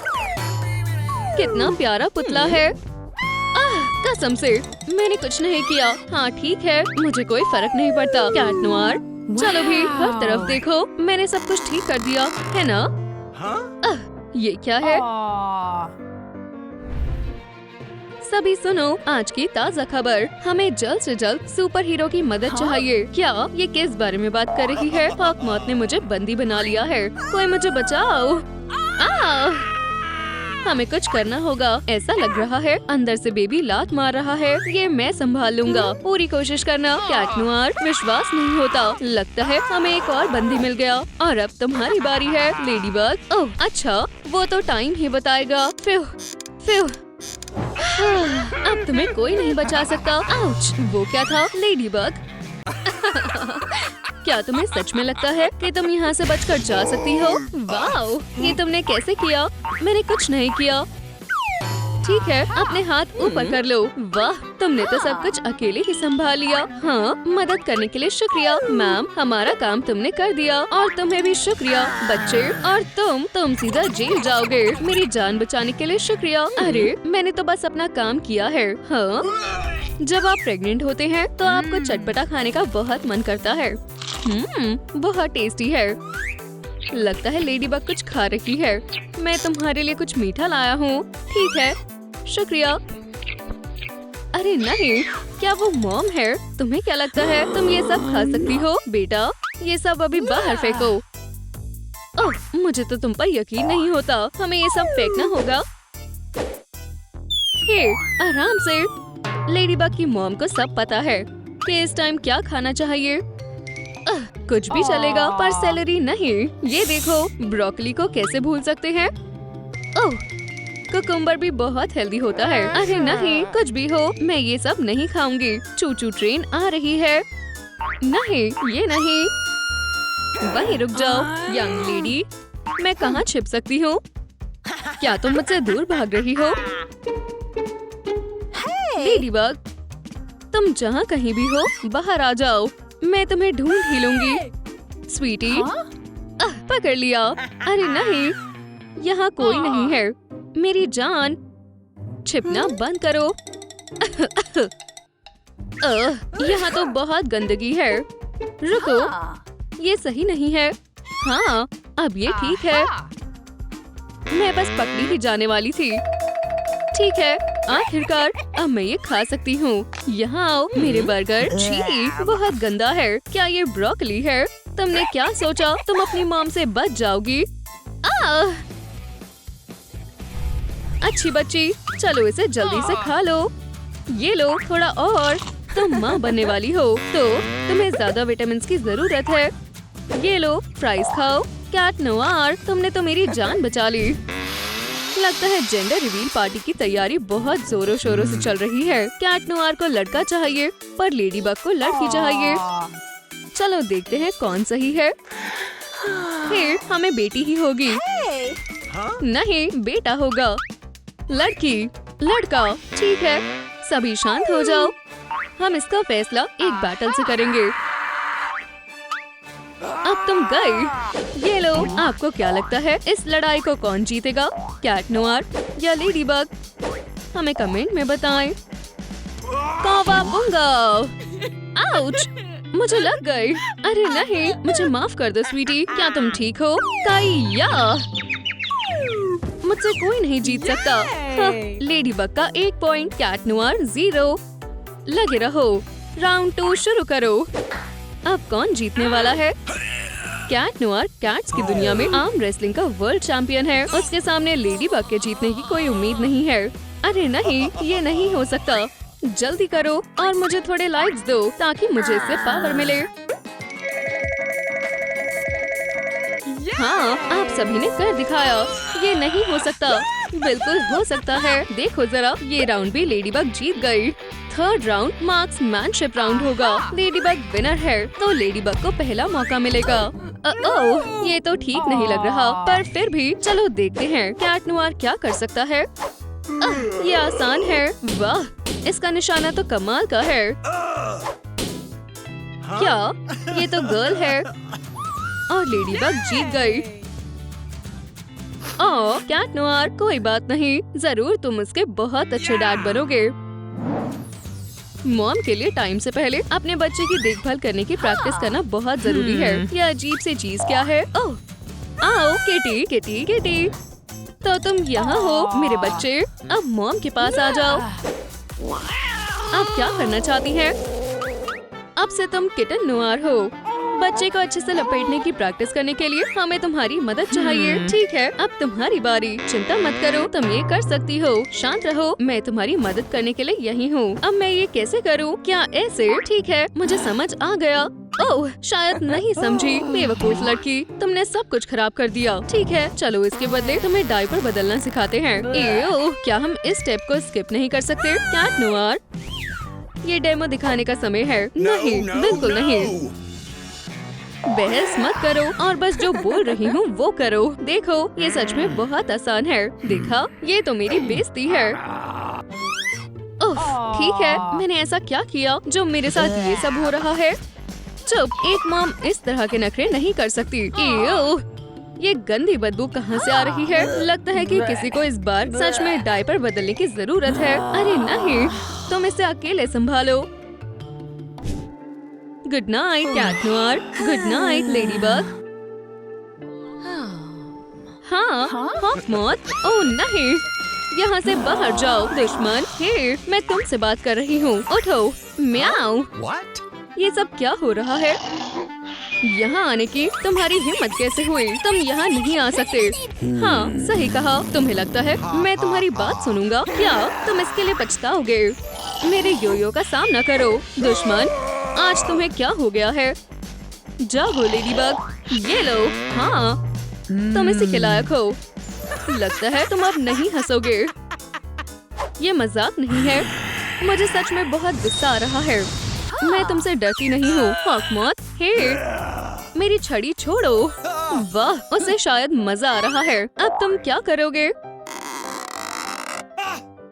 [SPEAKER 1] कितना प्यारा पुतला है। कसम से मैंने कुछ नहीं किया। हाँ ठीक है, मुझे कोई फर्क नहीं पड़ता। कैट नोयर, चलो भी हर तरफ देखो, मैंने सब कुछ ठीक कर दिया है ना? ये क्या है? सभी सुनो, आज की ताज़ा खबर। हमें जल्द से जल्द सुपर हीरो की मदद चाहिए। क्या ये किस बारे में बात कर रही है? हॉकमॉथ ने मुझे बंदी बना लिया है, कोई मुझे बचाओ। हमें कुछ करना होगा। ऐसा लग रहा है अंदर से बेबी लात मार रहा है। ये मैं संभाल लूंगा, पूरी कोशिश करना। कैट नोयर, विश्वास नहीं होता, लगता है हमें एक और बंदी मिल गया। और अब तुम्हारी बारी है लेडीबग। ओह अच्छा, वो तो टाइम ही बताएगा। फिर अब तुम्हें कोई नहीं बचा सकता। आउच, वो क्या था लेडीबग? क्या तुम्हें सच में लगता है कि तुम यहाँ से बचकर जा सकती हो? वाओ, ये तुमने कैसे किया? मैंने कुछ नहीं किया। ठीक है, अपने हाथ ऊपर कर लो। वाह, तुमने तो सब कुछ अकेले ही संभाल लिया। हाँ, मदद करने के लिए शुक्रिया मैम, हमारा काम तुमने कर दिया। और तुम्हें भी शुक्रिया बच्चे। और तुम सीधा जेल जाओगे। मेरी जान बचाने के लिए शुक्रिया। अरे, मैंने तो बस अपना काम किया है। हाँ जब आप प्रेग्नेंट होते हैं तो आपको चटपटा खाने का बहुत मन करता है। बहुत टेस्टी है। लगता है लेडी बग कुछ खा रही है। मैं तुम्हारे लिए कुछ मीठा लाया हूँ। ठीक है, शुक्रिया। अरे नहीं, क्या वो मॉम है? तुम्हें क्या लगता है तुम ये सब खा सकती हो? बेटा, ये सब अभी बाहर फेंको। ओह, मुझे तो तुम पर यकीन नहीं होता। हमें ये सब फेंकना होगा। हे, आराम से। लेडीबग की मॉम को सब पता है कि इस टाइम क्या खाना चाहिए। कुछ भी चलेगा, पर सेलेरी नहीं। ये देखो, ब्रोकली को कैसे भूल सकते हैं? ओह, कुकुम्बर भी बहुत हेल्दी होता है। अरे नहीं, कुछ भी हो, मैं ये सब नहीं खाऊंगी। चू चू ट्रेन आ रही है। नहीं, ये नहीं। वहीं रुक जाओ, यंग लेडी। मैं कहाँ छिप सकती हूँ? क्या तुम मुझसे दूर भाग रही हो? लेडीबग, तुम जहाँ कहीं भी हो, बाहर आ जाओ। मैं तुम्हें ढूंढ ही लूंगी। स्वीटी, पकड़ लिया। अरे नहीं, यहाँ कोई नहीं है। मेरी जान, छिपना बंद करो। यहाँ तो बहुत गंदगी है। रुको, ये सही नहीं है। हाँ, अब ये ठीक है। मैं बस पकड़ी ही जाने वाली थी। ठीक है, आखिरकार अब मैं ये खा सकती हूँ। यहाँ आओ मेरे बर्गर। छी, बहुत गंदा है। क्या ये ब्रोकली है? तुमने क्या सोचा तुम अपनी मॉम से बच जाओगी? अच्छी बच्ची, चलो इसे जल्दी से खा लो। ये लो, थोड़ा और। तुम माँ बनने वाली हो तो तुम्हें ज्यादा विटामिन की जरूरत है। ये लो, फ्राइज खाओ। कैट नोआर, तुमने तो मेरी जान बचा ली। लगता है जेंडर रिवील पार्टी की तैयारी बहुत जोरों शोरों से चल रही है। कैट नोआर को लड़का चाहिए, पर लेडीबग को लड़की चाहिए। चलो देखते हैं कौन सही है। फिर हमें बेटी ही होगी। नहीं, बेटा होगा। लड़की, लड़का। ठीक है, सभी शांत हो जाओ। हम इसका फैसला एक बैटल से करेंगे। अब तुम गई। ये लो, आपको क्या लगता है इस लड़ाई को कौन जीतेगा? कैट नोआर या लेडीबग? हमें कमेंट में बताएं। कावाबुंगा! आउच! मुझे लग गई। अरे नहीं, मुझे माफ कर दो स्वीटी। क्या तुम ठीक हो? काइया! मुझसे कोई नहीं जीत सकता। हाँ, लेडीबग का 1 पॉइंट, कैट नोआर 0। लगे रहो, राउंड 2 शुरू करो। अब कौन जीतने वाला है? कैट नोआर कैट्स की दुनिया में आर्म रेसलिंग का वर्ल्ड चैंपियन है। उसके सामने लेडीबग के जीतने की कोई उम्मीद नहीं है। अरे नहीं, ये नहीं हो सकता। जल्दी करो और मुझे थोड़े लाइक्स दो ताकि मुझे इससे पावर मिले। हाँ, आप सभी ने कर दिखाया। ये नहीं हो सकता। बिल्कुल हो सकता है। देखो जरा, ये राउंड भी लेडीबग जीत गई। थर्ड राउंड मार्क्समैनशिप राउंड होगा। लेडीबग विनर है तो लेडीबग को पहला मौका मिलेगा। ओह, ये तो ठीक नहीं लग रहा, पर फिर भी चलो देखते हैं कैट नोआर क्या कर सकता है। ये आसान है। वाह, इसका निशाना तो कमाल का है। क्या ये तो गर्ल है और लेडीबग जीत गई। ओह, कैट नोआर, कोई बात नहीं, जरूर तुम उसके बहुत अच्छे डैड बनोगे। मॉम के लिए टाइम से पहले अपने बच्चे की देखभाल करने की प्रैक्टिस करना बहुत जरूरी है। ये अजीब सी चीज क्या है? ओह, आओ किटी किटी किटी। तो तुम यहाँ हो मेरे बच्चे। अब मॉम के पास आ जाओ। अब क्या करना चाहती हैं? अब से तुम किटन नोआर हो। बच्चे को अच्छे से लपेटने की प्रैक्टिस करने के लिए हमें तुम्हारी मदद चाहिए। ठीक है, अब तुम्हारी बारी। चिंता मत करो, तुम ये कर सकती हो। शांत रहो, मैं तुम्हारी मदद करने के लिए यही हूँ। अब मैं ये कैसे करूँ? क्या ऐसे? ठीक है, मुझे समझ आ गया। ओह, शायद नहीं समझी। बेवकूफ लड़की, तुमने सब कुछ खराब कर दिया। ठीक है, चलो इसके बदले तुम्हें डायपर बदलना सिखाते हैं। एओ, क्या हम इस स्टेप को स्किप नहीं कर सकते? कैट नोआर, ये डेमो दिखाने का समय है। नहीं, बिल्कुल नहीं। बहस मत करो और बस जो बोल रही हूँ वो करो। देखो, ये सच में बहुत आसान है। देखा, ये तो मेरी बेइज्जती है। उफ, ठीक है, मैंने ऐसा क्या किया जो मेरे साथ ये सब हो रहा है? चुप, एक मॉम इस तरह के नखरे नहीं कर सकती। एओ, ये गंदी बदबू कहाँ से आ रही है? लगता है कि किसी को इस बार सच में डायपर बदलने की जरूरत है। अरे नहीं, तुम इसे अकेले संभालो। Good night Cat Noir. Good night Ladybug. हाँ हॉकमॉथ। ओह नहीं, यहाँ से बाहर जाओ दुश्मन। हे, मैं तुमसे बात कर रही हूँ, उठो। म्याऊ।
[SPEAKER 3] What?
[SPEAKER 1] ये सब क्या हो रहा है? यहाँ आने की तुम्हारी हिम्मत कैसे हुई? तुम यहाँ नहीं आ सकते। हाँ सही कहा। तुम्हें लगता है मैं तुम्हारी बात सुनूंगा? क्या तुम इसके लिए पछताओगे? मेरे योयो का सामना करो दुश्मन। आज तुम्हें क्या हो गया है? जागो लेडीबग। ये लो। हाँ तुम इसी के लायक हो। लगता है तुम अब नहीं हंसोगे। ये मजाक नहीं है। मुझे सच में बहुत गुस्सा आ रहा है। मैं तुमसे डरती नहीं हूँ हॉकमॉथ। हे, मेरी छड़ी छोड़ो। वाह, उसे शायद मजा आ रहा है। अब तुम क्या करोगे?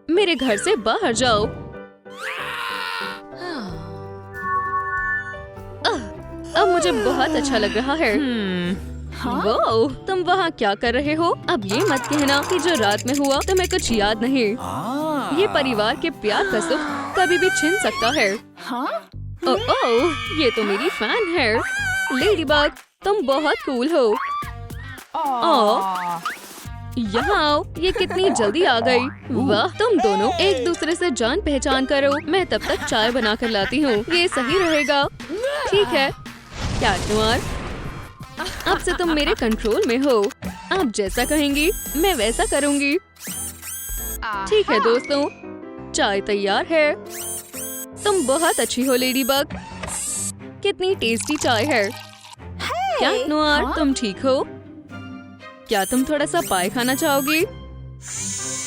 [SPEAKER 1] मेरे घर से बाहर जाओ। अब मुझे बहुत अच्छा लग रहा है। वो, तुम वहाँ क्या कर रहे हो? अब ये मत कहना कि जो रात में हुआ तुम्हें कुछ याद नहीं। ये परिवार के प्यार का सुख कभी भी छिन सकता है। ओह, ये तो मेरी फैन है। लेडीबग, तुम बहुत कूल हो। ओह, यहाँ आओ। ये कितनी जल्दी आ गई। वाह, तुम दोनों एक दूसरे से जान पहचान करो। मैं तब तक चाय बना कर लाती हूँ। ये सही रहेगा। ठीक है कैट नोयर, अब से तुम मेरे कंट्रोल में हो। आप जैसा कहेंगी मैं वैसा करूँगी। ठीक है दोस्तों, चाय तैयार है। तुम बहुत अच्छी हो लेडीबग। कितनी टेस्टी चाय है। कैट नोयर, तुम ठीक हो? क्या तुम थोड़ा सा पाई खाना चाहोगी?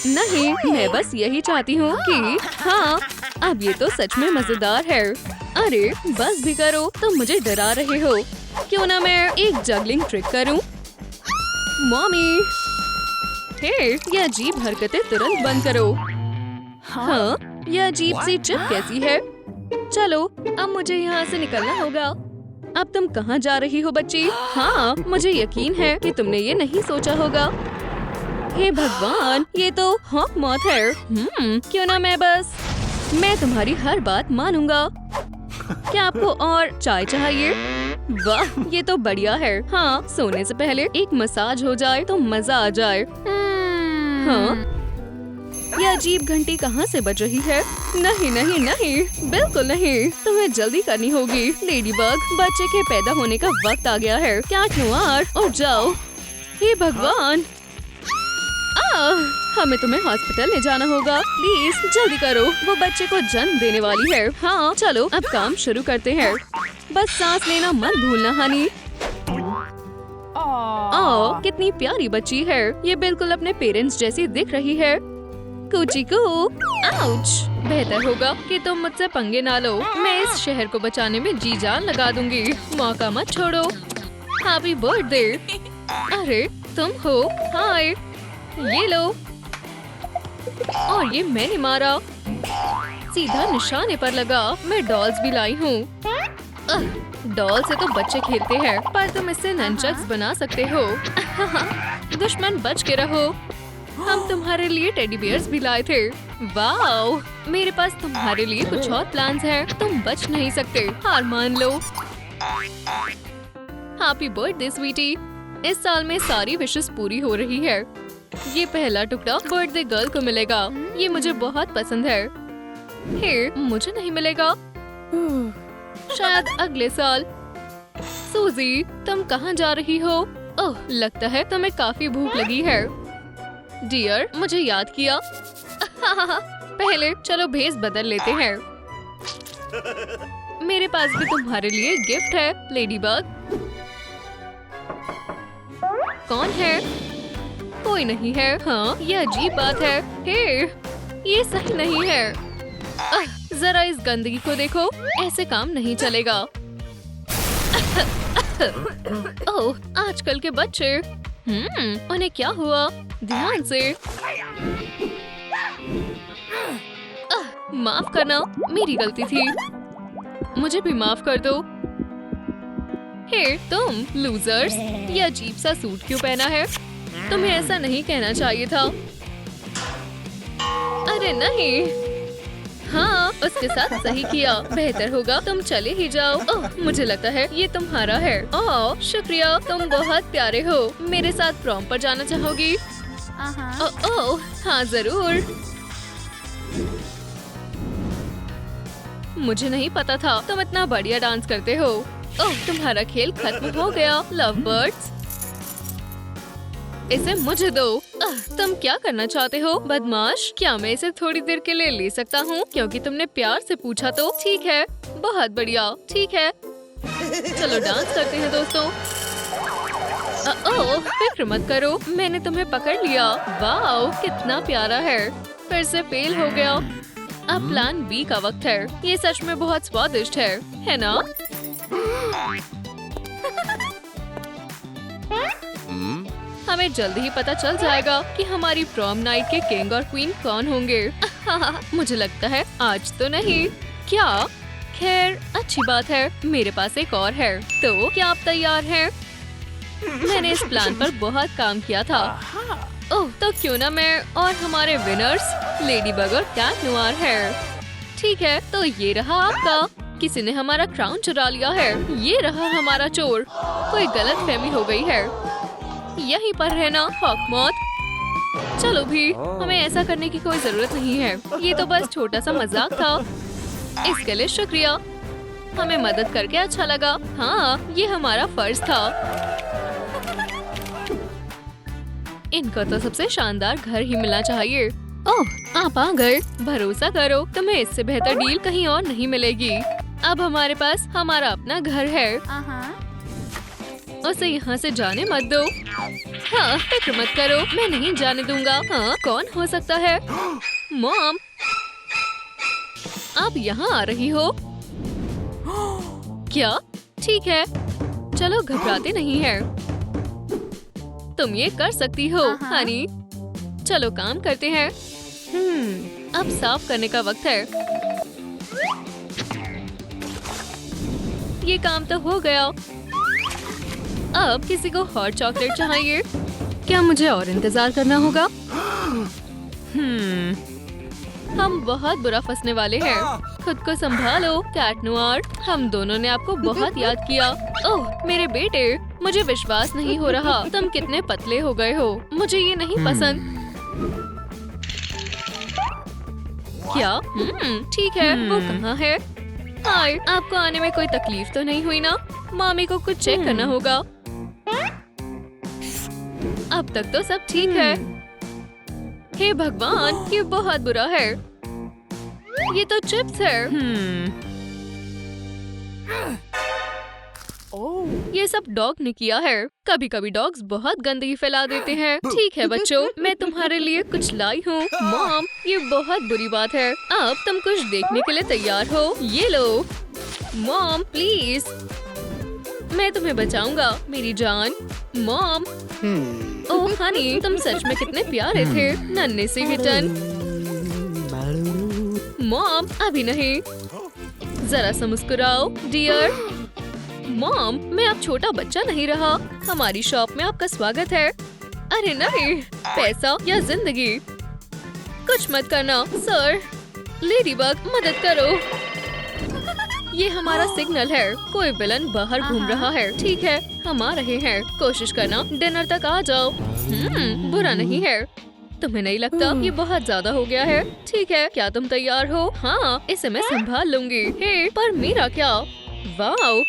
[SPEAKER 1] नहीं, मैं बस यही चाहती हूँ कि हाँ, अब ये तो सच में मजेदार है। अरे बस भी करो, तुम मुझे डरा रहे हो। क्यों ना मैं एक जगलिंग ट्रिक करूं? मॉमी, हे, ये अजीब हरकतें तुरंत बंद करो। हाँ, ये अजीब सी चिप कैसी है? चलो, अब मुझे यहाँ से निकलना होगा। अब तुम कहाँ जा रही हो बच्ची? हाँ, मुझे यकीन है कि तुमने ये नहीं सोचा होगा। हे भगवान, ये तो हॉकमॉथ है। क्यों ना मैं तुम्हारी हर बात मानूंगा। क्या आपको और चाय चाहिए? वाह, ये तो बढ़िया है। हाँ, सोने से पहले एक मसाज हो जाए तो मजा आ जाए। हाँ, ये अजीब घंटी कहाँ से बज रही है? नहीं नहीं नहीं, बिल्कुल नहीं। तुम्हें जल्दी करनी होगी लेडीबग। बच्चे के पैदा होने का वक्त आ गया है। कैट नोयर, और जाओ। हे भगवान, हमें तुम्हें हॉस्पिटल ले जाना होगा। प्लीज जल्दी करो, वो बच्चे को जन्म देने वाली है। हाँ चलो, अब काम शुरू करते हैं। बस सांस लेना मत भूलना हनी। ओह, कितनी प्यारी बच्ची है। ये बिल्कुल अपने पेरेंट्स जैसी दिख रही है। कुची को, आउच। बेहतर होगा कि तुम मुझसे पंगे ना लो। मैं इस शहर को बचाने में जी जान लगा दूंगी। मौका मत छोड़ो। Happy birthday. अरे तुम हो? हाय, ये लो। और ये मैंने मारा। सीधा निशाने पर लगा। मैं डॉल्स भी लाई हूँ। डॉल से तो बच्चे खेलते हैं, पर तुम इससे ननचक्स बना सकते हो। दुश्मन बच के रहो। हम तुम्हारे लिए टेडी बियर्स भी लाए थे। वाह, मेरे पास तुम्हारे लिए कुछ और प्लान्स हैं। तुम बच नहीं सकते, हार मान लो। Happy birthday Sweety. इस साल में सारी विशेस पूरी हो रही है। ये पहला टुकड़ा बर्थडे गर्ल को मिलेगा। ये मुझे बहुत पसंद है। हे, मुझे नहीं मिलेगा। शायद अगले साल। सूजी, तुम कहाँ जा रही हो? ओह, लगता है तुम्हें काफी भूख लगी है। डियर, मुझे याद किया। पहले चलो भेस बदल लेते हैं। मेरे पास भी तुम्हारे लिए गिफ्ट है लेडीबग। कौन है? कोई नहीं है। हाँ, ये अजीब बात है। हे, ये सही नहीं है। जरा इस गंदगी को देखो। ऐसे काम नहीं चलेगा। ओह, आजकल के बच्चे। उन्हें क्या हुआ? ध्यान से। माफ करना, मेरी गलती थी। मुझे भी माफ कर दो। हे तुम लूजर्स, ये अजीब सा सूट क्यों पहना है? तुम्हें ऐसा नहीं कहना चाहिए था। अरे नहीं। हाँ, उसके साथ सही किया। बेहतर होगा तुम चले ही जाओ। ओह, मुझे लगता है ये तुम्हारा है। ओह, शुक्रिया, तुम बहुत प्यारे हो। मेरे साथ प्रॉम पर जाना चाहोगी? ओह, हाँ जरूर। मुझे नहीं पता था तुम इतना बढ़िया डांस करते हो। ओह, तुम्हारा खेल खत्म हो गया लव बर्ड्स। इसे मुझे दो। तुम क्या करना चाहते हो बदमाश? क्या मैं इसे थोड़ी देर के लिए ले सकता हूँ? क्योंकि तुमने प्यार से पूछा तो। ठीक है, बहुत बढ़िया, ठीक है, चलो डांस करते हैं दोस्तों। ओह, फिक्र मत करो, मैंने तुम्हें पकड़ लिया। वाओ, कितना प्यारा है। फिर से फेल हो गया। अब प्लान बी का वक्त है। ये सच में बहुत स्वादिष्ट है ना? हमें जल्दी ही पता चल जाएगा कि हमारी प्रॉम नाइट के किंग और क्वीन कौन होंगे। मुझे लगता है आज तो नहीं। क्या? खैर, अच्छी बात है, मेरे पास एक और है। तो क्या आप तैयार हैं? मैंने इस प्लान पर बहुत काम किया था। ओह, तो क्यों ना मैं और हमारे विनर्स लेडीबग और कैट नोयर है। ठीक है, तो ये रहा आपका। किसी ने हमारा क्राउन चुरा लिया है। ये रहा हमारा चोर। कोई गलतफहमी हो गई है। यहीं पर रहना हॉकमॉथ। चलो भी, हमें ऐसा करने की कोई जरूरत नहीं है। ये तो बस छोटा सा मजाक था। इसके लिए शुक्रिया, हमें मदद करके अच्छा लगा। हाँ, ये हमारा फर्ज था। इनको तो सबसे शानदार घर ही मिलना चाहिए। ओह, आप आ गए। भरोसा करो, तुम्हें इससे बेहतर डील कहीं और नहीं मिलेगी। अब हमारे पास हमारा अपना घर है। उसे यहाँ से जाने मत दो। हाँ, फिक्र मत करो, मैं नहीं जाने दूंगा। हाँ, कौन हो सकता है? मॉम, आप यहाँ आ रही हो? क्या? ठीक है, चलो घबराते नहीं है। तुम ये कर सकती हो हनी। चलो काम करते हैं। अब साफ करने का वक्त है। ये काम तो हो गया। अब किसी को हॉट चॉकलेट चाहिए। क्या मुझे और इंतजार करना होगा? हम बहुत बुरा फंसने वाले हैं। खुद को संभालो कैट नोयर। हम दोनों ने आपको बहुत याद किया। ओह मेरे बेटे, मुझे विश्वास नहीं हो रहा, तुम कितने पतले हो गए हो। मुझे ये नहीं पसंद। क्या? ठीक है, वो कहाँ है? हाय, आपको आने में कोई तकलीफ तो नहीं हुई ना? मामी को कुछ चेक करना होगा। अब तक तो सब ठीक है। हे भगवान, ये बहुत बुरा है। ये तो चिप्स है। ये सब डॉग ने किया है। कभी कभी डॉग्स बहुत गंदगी फैला देते हैं। ठीक है बच्चों, मैं तुम्हारे लिए कुछ लाई हूँ। मॉम, ये बहुत बुरी बात है। अब तुम कुछ देखने के लिए तैयार हो? ये लो। मॉम प्लीज, मैं तुम्हें बचाऊंगा मेरी जान। मॉम। ओह हनी, तुम सच में कितने प्यारे थे, नन्हे से किटन। मॉम अभी नहीं, जरा सा मुस्कुराओ डियर। मॉम, मैं अब छोटा बच्चा नहीं रहा। हमारी शॉप में आपका स्वागत है। अरे नहीं, पैसा या जिंदगी? कुछ मत करना सर। लेडीबग मदद करो। ये हमारा सिग्नल है। कोई विलन बाहर घूम रहा है। ठीक है, हम आ रहे हैं। कोशिश करना डिनर तक आ जाओ। बुरा नहीं है। तुम्हें नहीं लगता ये बहुत ज्यादा हो गया है? ठीक है, क्या तुम तैयार हो? हाँ, इसे मैं संभाल लूंगी। हे, पर मेरा क्या? वाओ,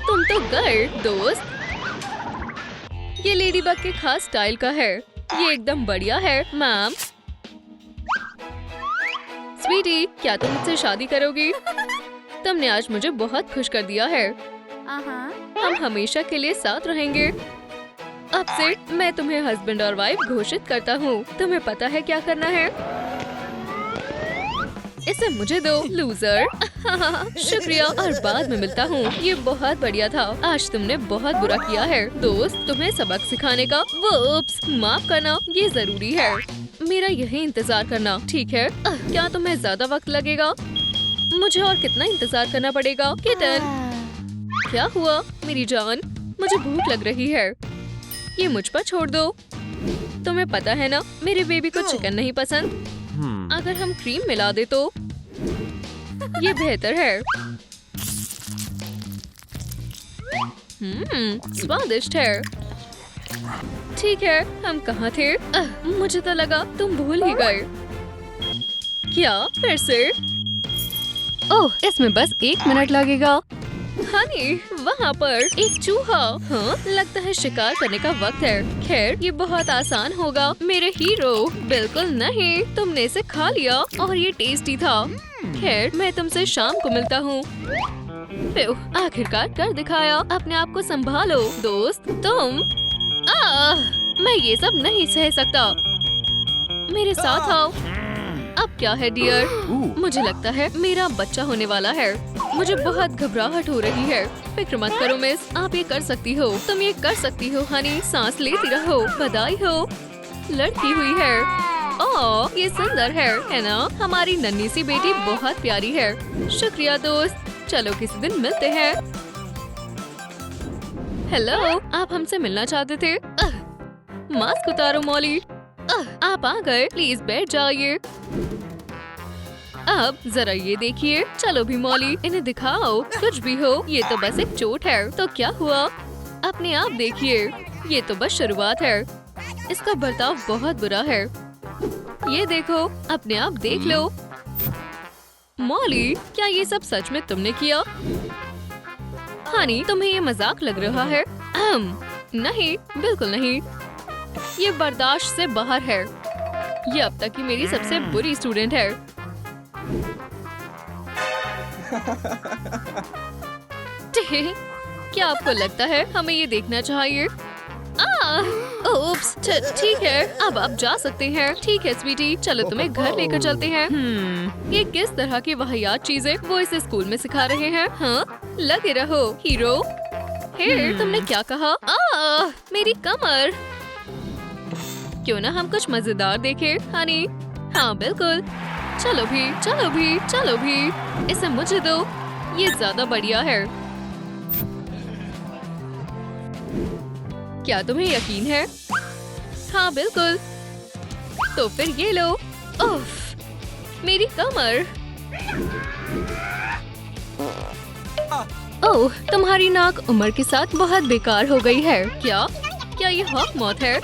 [SPEAKER 1] तुम तो गए दोस्त। ये लेडीबग के खास स्टाइल का है। ये एकदम बढ़िया है मैम। स्वीटी, क्या तुम मुझसे शादी करोगी? तुमने आज मुझे बहुत खुश कर दिया है। हम हमेशा के लिए साथ रहेंगे। अब से मैं तुम्हें हस्बैंड और वाइफ घोषित करता हूँ। तुम्हें पता है क्या करना है? इसे मुझे दो लूजर। शुक्रिया और बाद में मिलता हूँ। ये बहुत बढ़िया था। आज तुमने बहुत बुरा किया है दोस्त। तुम्हें सबक सिखाने का वुप्स, माफ करना, ये जरूरी है। मेरा यही इंतजार करना, ठीक है? क्या तुम्हें ज्यादा वक्त लगेगा? मुझे और कितना इंतजार करना पड़ेगा? किटन, क्या हुआ मेरी जान? मुझे भूख लग रही है। ये मुझ पर छोड़ दो। तुम्हें पता है ना, मेरे बेबी को चिकन नहीं पसंद। अगर हम क्रीम मिला दे तो ये बेहतर है। स्वादिष्ट है। ठीक है, हम कहाँ थे? मुझे तो लगा तुम भूल ही गए। क्या फिर से? ओह, इसमें बस 1 मिनट लगेगा। हनी, वहाँ पर एक चूहा। हाँ, लगता है शिकार करने का वक्त है। खैर, ये बहुत आसान होगा मेरे हीरो। बिल्कुल नहीं, तुमने इसे खा लिया और ये टेस्टी था। खैर, मैं तुमसे शाम को मिलता हूँ। आखिरकार कर दिखाया। अपने आप को संभालो दोस्त। तुम मैं ये सब नहीं सह सकता। मेरे साथ आओ। अब क्या है डियर? मुझे लगता है मेरा बच्चा होने वाला है। मुझे बहुत घबराहट हो रही है। फिक्र मत करो मिस, आप ये कर सकती हो। तुम ये कर सकती हो हनी। सांस लेती रहो। बधाई हो, लड़की हुई है। ओह, ये सुंदर है ना? हमारी नन्ही सी बेटी बहुत प्यारी है। शुक्रिया दोस्त। चलो किसी दिन मिलते हैं। हेलो, आप हमसे मिलना चाहते थे? मास्क उतारो मॉली। आप आ गए, प्लीज बैठ जाइए। अब जरा ये देखिए। चलो भी मॉली, इन्हें दिखाओ। कुछ भी हो, ये तो बस एक चोट है। तो क्या हुआ? अपने आप देखिए, ये तो बस शुरुआत है। इसका बर्ताव बहुत बुरा है। ये देखो, अपने आप देख लो। मॉली, क्या ये सब सच में तुमने किया? हनी, तुम्हें ये मजाक लग रहा है? नहीं, बिल्कुल नहीं। ये बर्दाश्त से बाहर है। ये अब तक की मेरी सबसे बुरी स्टूडेंट है। क्या आपको लगता है हमें ये देखना चाहिए? ओप्स, ठीक है, अब आप जा सकते हैं। ठीक है स्वीटी, चलो तुम्हें घर लेकर चलते हैं। ये किस तरह की वाहियात चीजें वो इसे स्कूल में सिखा रहे हैं? हाँ, लगे रहो हीरो। हे, तुमने क्या कहा? मेरी कमर। क्यों ना हम कुछ मजेदार देखें, हनी? हाँ बिल्कुल। चलो भी, चलो भी, चलो भी। इसे मुझे दो, ये ज्यादा बढ़िया है। क्या तुम्हें यकीन है? हाँ बिल्कुल। तो फिर ये लो। उफ, मेरी कमर। ओह, तुम्हारी नाक उम्र के साथ बहुत बेकार हो गई है। क्या ये हॉक मौत है?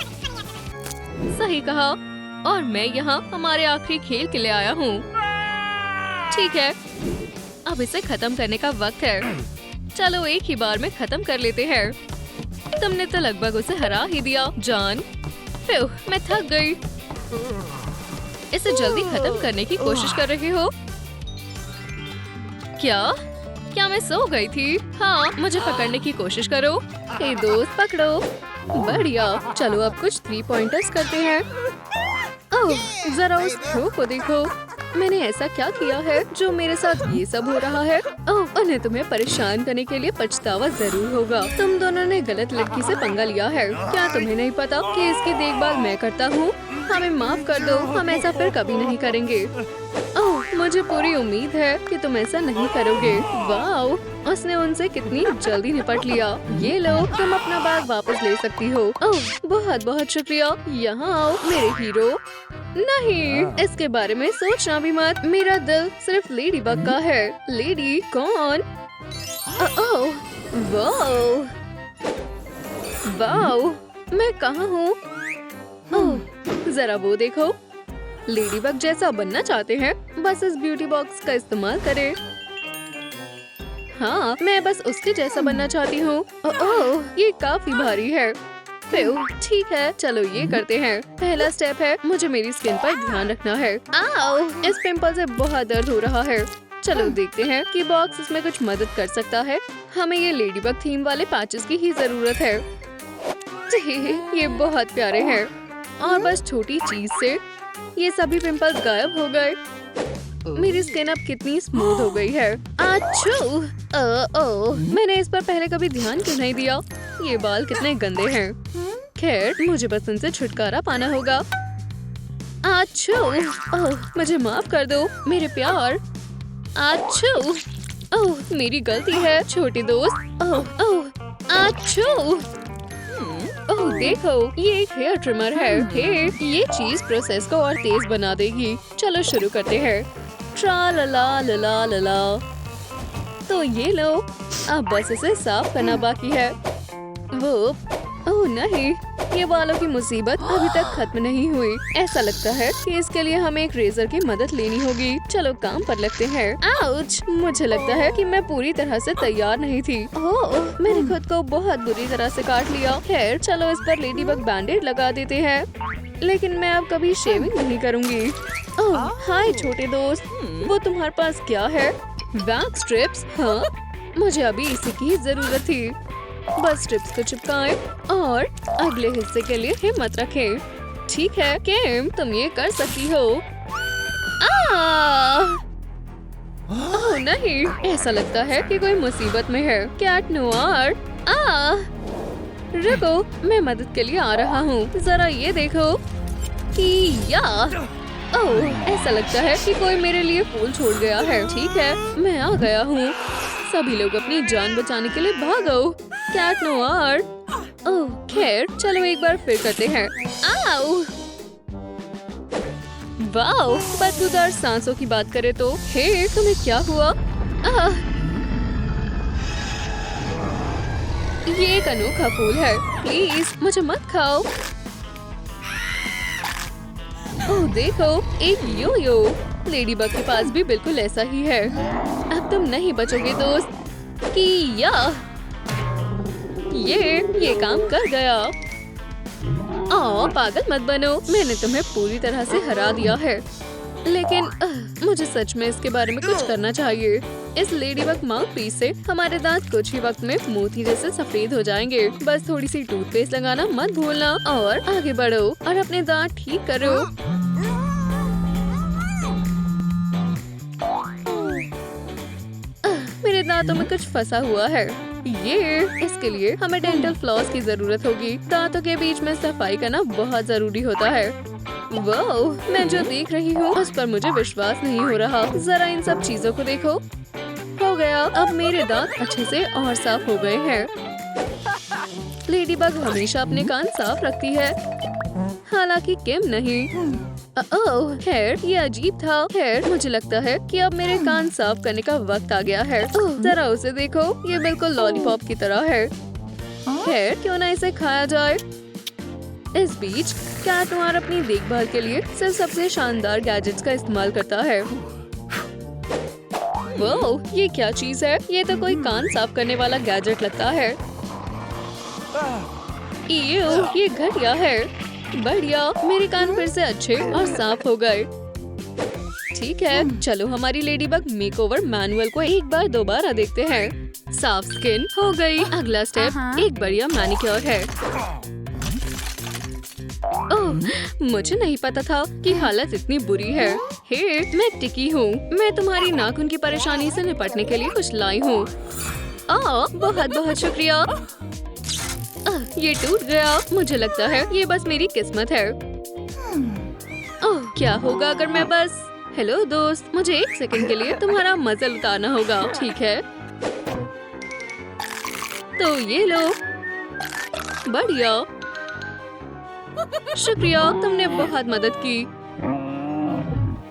[SPEAKER 1] सही कहा। और मैं यहाँ हमारे आखिरी खेल के लिए आया हूँ। ठीक है, अब इसे खत्म करने का वक्त है। चलो एक ही बार में खत्म कर लेते हैं। तुमने तो लगभग उसे हरा ही दिया जान। मैं थक गई। इसे जल्दी खत्म करने की कोशिश कर रही हो? क्या मैं सो गई थी? हाँ, मुझे पकड़ने की कोशिश करो। हे दोस्त, पकड़ो। बढ़िया, चलो अब कुछ 3 पॉइंटर्स करते हैं। ओह, जरा उस थ्रो को देखो। मैंने ऐसा क्या किया है जो मेरे साथ ये सब हो रहा है? ओह, उन्हें तुम्हें परेशान करने के लिए पछतावा जरूर होगा। तुम दोनों ने गलत लड़की से पंगा लिया है। क्या तुम्हें नहीं पता कि इसकी देखभाल मैं करता हूँ? हमें माफ कर दो, हम ऐसा फिर कभी नहीं करेंगे। ओह, मुझे पूरी उम्मीद है कि तुम ऐसा नहीं करोगे। वाओ, उसने उनसे कितनी जल्दी निपट लिया। ये लो, तुम अपना बैग वापस ले सकती हो। ओह, बहुत बहुत शुक्रिया। यहाँ आओ मेरे हीरो। नहीं, इसके बारे में सोचना भी मत। मेरा दिल सिर्फ लेडी बग का है। लेडी कौन? ओह, वाओ, वाओ, मैं कहाँ हूँ? ओह, जरा वो देखो। लेडी बग जैसा बनना चाहते हैं? बस इस ब्यूटी बॉक्स का इस्तेमाल करें। हाँ, मैं बस उसके जैसा बनना चाहती हूँ। ओह, ये काफी भारी है। ठीक है, चलो ये करते हैं। पहला स्टेप है, मुझे मेरी स्किन पर ध्यान रखना है। आओ, इस पिंपल से बहुत दर्द हो रहा है। चलो देखते हैं कि बॉक्स इसमें कुछ मदद कर सकता है। हमें ये लेडीबग थीम वाले पैचेस की ही जरूरत है। ये बहुत प्यारे हैं। और बस छोटी चीज से ये सभी पिंपल्स गायब हो गए। मेरी स्किन अब कितनी स्मूथ हो गई है। आच्छू! मैंने इस पर पहले कभी ध्यान क्यों नहीं दिया? ये बाल कितने गंदे हैं। खैर, मुझे बस इनसे छुटकारा पाना होगा। आच्छू! ओह, मुझे माफ कर दो मेरे प्यार। आच्छू! ओह, मेरी गलती है छोटी दोस्त। ओह, ओह, आच्छू! ओह देखो, ये एक हेयर ट्रिमर है। हे, ये चीज प्रोसेस को और तेज बना देगी। चलो शुरू करते हैं। ट्रा ला ला ला ला ला ला। तो ये लो, अब बस इसे साफ करना बाकी है। वो ओह नहीं, ये बालों की मुसीबत अभी तक खत्म नहीं हुई। ऐसा लगता है कि इसके लिए हमें एक रेजर की मदद लेनी होगी। चलो काम पर लगते हैं। आउच! मुझे लगता है कि मैं पूरी तरह से तैयार नहीं थी। ओह, मैंने खुद को बहुत बुरी तरह से काट लिया। खैर चलो इस पर लेडीबग बैंडेड लगा देते हैं। लेकिन मैं अब कभी शेविंग नहीं करूँगी। ओह हाय छोटे दोस्त, वो तुम्हारे पास क्या है? Wax strips? हाँ, मुझे अभी इसी की जरूरत थी। बस स्ट्रिप्स को चिपकाएं और अगले हिस्से के लिए हिम्मत रखें। ठीक है केम, तुम ये कर सकती हो। ओह नहीं, ऐसा लगता है कि कोई मुसीबत में है। कैट नोआर, रुको, मैं मदद के लिए आ रहा हूँ। जरा ये देखो कि या ओह, ऐसा लगता है कि कोई मेरे लिए फूल छोड़ गया है। ठीक है, मैं आ गया हूँ। सभी लोग अपनी जान बचाने के लिए भागो। कैट नोआर, ओह खैर चलो एक बार फिर करते हैं। आओ, वाओ, बदबूदार सांसों की बात करें तो हे, तुम्हें क्या हुआ? ये एक अनोखा फूल है, प्लीज मुझे मत खाओ। ओह देखो, एक यो-यो। लेडीबग के पास भी बिल्कुल ऐसा ही है। अब तुम नहीं बचोगे दोस्त। कि या ये काम कर गया। पागल मत बनो, मैंने तुम्हें पूरी तरह से हरा दिया है। लेकिन मुझे सच में इसके बारे में कुछ करना चाहिए। इस लेडीबग माउथपीस से हमारे दांत कुछ ही वक्त में मोती जैसे सफेद हो जाएंगे। बस थोड़ी सी टूथपेस्ट लगाना मत भूलना और आगे बढ़ो और अपने दांत ठीक करो। मेरे दांतों में कुछ फंसा हुआ है। इसके लिए हमें डेंटल फ्लॉस की जरूरत होगी। दांतों के बीच में सफाई करना बहुत जरूरी होता है। वाह, मैं जो देख रही हूँ उस पर मुझे विश्वास नहीं हो रहा। जरा इन सब चीजों को देखो। हो गया, अब मेरे दांत अच्छे से और साफ हो गए हैं। लेडीबग हमेशा अपने कान साफ रखती है, हालांकि किम नहीं। ओह खैर, ये अजीब था। खैर मुझे लगता है कि अब मेरे कान साफ करने का वक्त आ गया है। जरा उसे देखो, ये बिल्कुल लॉलीपॉप की तरह है। खैर क्यों ना इसे खाया जाए। इस बीच कैट नोआर अपनी देखभाल के लिए सिर्फ सबसे शानदार गैजेट्स का इस्तेमाल करता है। वो ये क्या चीज है? ये तो कोई कान साफ करने वाला गैजेट लगता है। ये घटिया है। बढ़िया, मेरे कान फिर से अच्छे और साफ हो गए। ठीक है, चलो हमारी लेडीबग मेकओवर मैनुअल को एक बार दोबारा देखते हैं। साफ स्किन हो गई। अगला स्टेप एक बढ़िया मैनिक्योर है। ओह, मुझे नहीं पता था कि हालत इतनी बुरी है। हे, मैं टिकी हूँ। मैं तुम्हारी नाखून की परेशानी से निपटने के लिए कुछ लाई हूँ। बहुत बहुत शुक्रिया। ये टूट गया। मुझे लगता है ये बस मेरी किस्मत है। ओह, क्या होगा अगर मैं बस। हेलो दोस्त, मुझे एक सेकंड के लिए तुम्हारा मजल उतारना होगा। ठीक है, तो ये लो। बढ़िया, शुक्रिया, तुमने बहुत मदद की।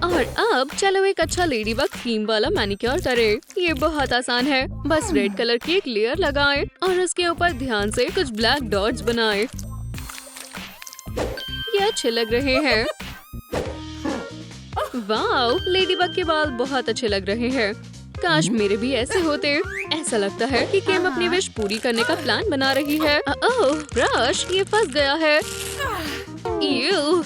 [SPEAKER 1] और अब चलो एक अच्छा लेडीबग थीम वाला मैनिक्योर करें। ये बहुत आसान है। बस रेड कलर की एक लेयर लगाएं और उसके ऊपर ध्यान से कुछ ब्लैक डॉट्स बनाएं। ये अच्छे लग रहे हैं। वाओ, लेडीबग के बाल बहुत अच्छे लग रहे हैं। काश मेरे भी ऐसे होते। ऐसा लगता है कि किम अपनी विश पूरी करने का प्लान बना रही है। ओह, ब्रश ये फंस गया है। यूं।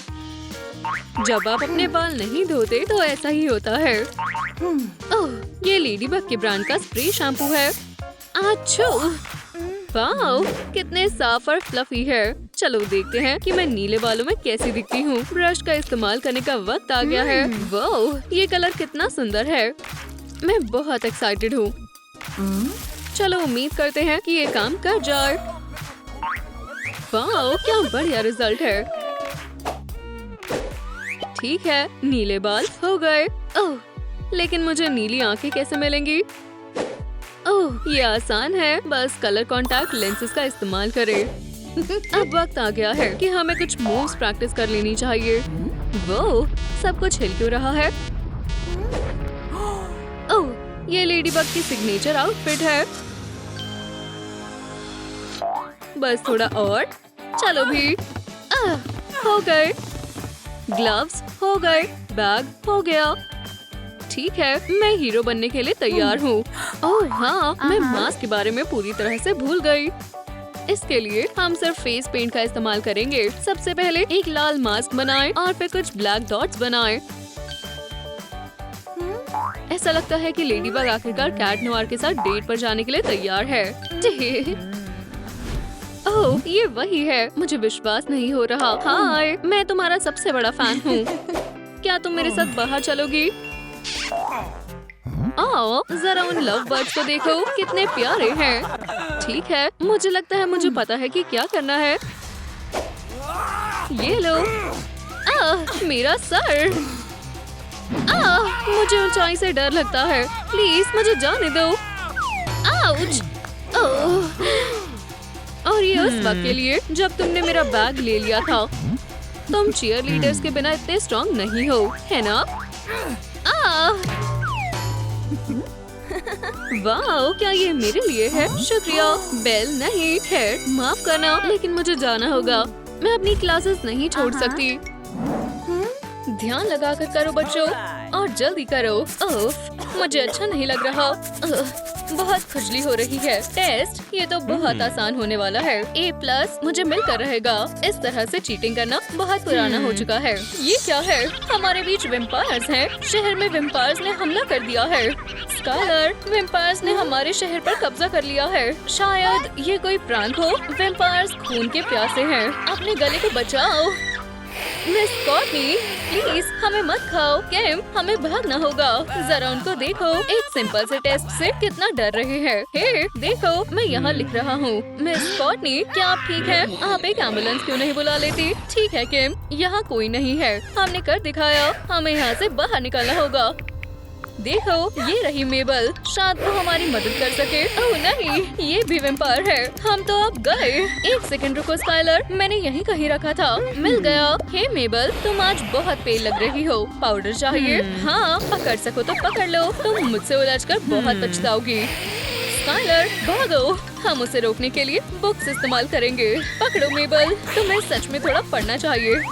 [SPEAKER 1] जब आप अपने बाल नहीं धोते तो ऐसा ही होता है। ओह, ये लेडीबग के ब्रांड का स्प्रे शैम्पू है। आच्छू, वाओ, कितने साफ और फ्लफी है। चलो देखते हैं कि मैं नीले बालों में कैसी दिखती हूँ। ब्रश का इस्तेमाल करने का वक्त आ गया है। वाओ, ये कलर कितना सुंदर है। मैं बहुत एक्साइटेड हूँ। चलो उम्मीद करते हैं कि ये काम कर जाए। वाओ, क्या बढ़िया रिजल्ट है। ठीक है, नीले बाल हो गए। ओह, लेकिन मुझे नीली आंखें कैसे मिलेंगी? ओह, ये आसान है। बस कलर कॉन्टैक्ट लेंसेज का इस्तेमाल करें। अब वक्त आ गया है कि हमें कुछ मूव्स प्रैक्टिस कर लेनी चाहिए। वो सब कुछ हिल क्यों रहा है? ये लेडीबग की सिग्नेचर आउटफिट है। बस थोड़ा और, चलो भी। हो गए। ग्लव्स हो गए, बैग हो गया। ठीक है, मैं हीरो बनने के लिए तैयार हूँ। ओह हाँ, मैं मास्क के बारे में पूरी तरह से भूल गई। इसके लिए हम सिर्फ फेस पेंट का इस्तेमाल करेंगे। सबसे पहले एक लाल मास्क बनाएं और फिर कुछ ब्लैक डॉट्स बनाएं। ऐसा लगता है कि लेडीबग आखिरकार कैट नोआर के साथ डेट पर जाने के लिए तैयार है। ओह, ये वही है। मुझे विश्वास नहीं हो रहा। हाय, मैं तुम्हारा सबसे बड़ा फैन हूँ। क्या तुम मेरे साथ बाहर चलोगी? आओ, जरा उन लव बर्ड्स को देखो, कितने प्यारे हैं। ठीक है, मुझे लगता है मुझे पता है कि क्या करना है। ये लो। मेरा सर। मुझे ऊंचाई से डर लगता है। प्लीज मुझे जाने दो। आउच। और ये उस वक्त के लिए जब तुमने मेरा बैग ले लिया था। तुम चीयर लीडर्स के बिना इतने स्ट्रॉन्ग नहीं हो, है ना? वाह, क्या ये मेरे लिए है? शुक्रिया। बेल नहीं, खैर माफ करना, लेकिन मुझे जाना होगा। मैं अपनी क्लासेस नहीं छोड़ सकती। ध्यान लगाकर करो बच्चों, और जल्दी करो। मुझे अच्छा नहीं लग रहा। बहुत खुजली हो रही है। टेस्ट, ये तो बहुत आसान होने वाला है। A+ मुझे मिलकर रहेगा। इस तरह से चीटिंग करना बहुत पुराना हो चुका है। ये क्या है? हमारे बीच वेम्पायर्स हैं। शहर में वेम्पायर्स ने हमला कर दिया है। स्काइलर, वेम्पायर्स ने हमारे शहर पर कब्जा कर लिया है। शायद ये कोई प्रांक हो। वेम्पायर्स खून के प्यासे हैं। अपने गले को बचाओ। मिस कॉर्टनी, प्लीज हमें मत खाओ। कैम, हमें भागना होगा। जरा उनको देखो, एक सिंपल से टेस्ट से कितना डर रहे हैं। हे, देखो, मैं यहाँ लिख रहा हूँ। मिस कॉर्टनी, क्या आप ठीक हैं? आप एक एम्बुलेंस क्यों नहीं बुला लेती? ठीक है कैम, यहाँ कोई नहीं है। हमने कर दिखाया। हमें यहाँ से बाहर निकलना होगा। देखो, ये रही मेबल, शायद वो हमारी मदद कर सके। ओह नहीं, ये भी वेम्पायर है। हम तो अब गए। एक सेकंड रुको स्काइलर, मैंने यहीं कहीं रखा था। मिल गया। हे मेबल, तुम आज बहुत पेल लग रही हो। पाउडर चाहिए? हाँ, पकड़ सको तो पकड़ लो। तुम मुझसे उलझकर बहुत पछताओगी। स्काइलर, भागो। हम उसे रोकने के लिए बुक्स इस्तेमाल करेंगे। पकड़ो मेबल, तुम्हें सच में थोड़ा पढ़ना चाहिए।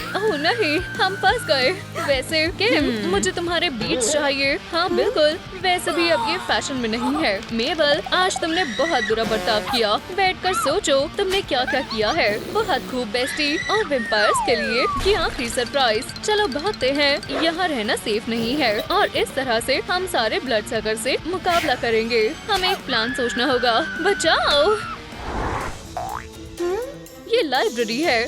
[SPEAKER 1] ओह नहीं, हम फंस गए। वैसे किम, मुझे तुम्हारे बीट्स चाहिए। हाँ बिल्कुल, वैसे भी अब ये फैशन में नहीं है। मेबल, आज तुमने बहुत बुरा बर्ताव किया। बैठकर सोचो तुमने क्या क्या किया है। बहुत खूब बेस्टी। और वेम्पायर्स के लिए ये आखिरी सरप्राइज। चलो भागते हैं, यहाँ रहना सेफ नहीं है। और इस तरह से हम सारे ब्लड सकर से मुकाबला करेंगे। हमें एक प्लान सोचना होगा। बचाओ। ये लाइब्रेरी है।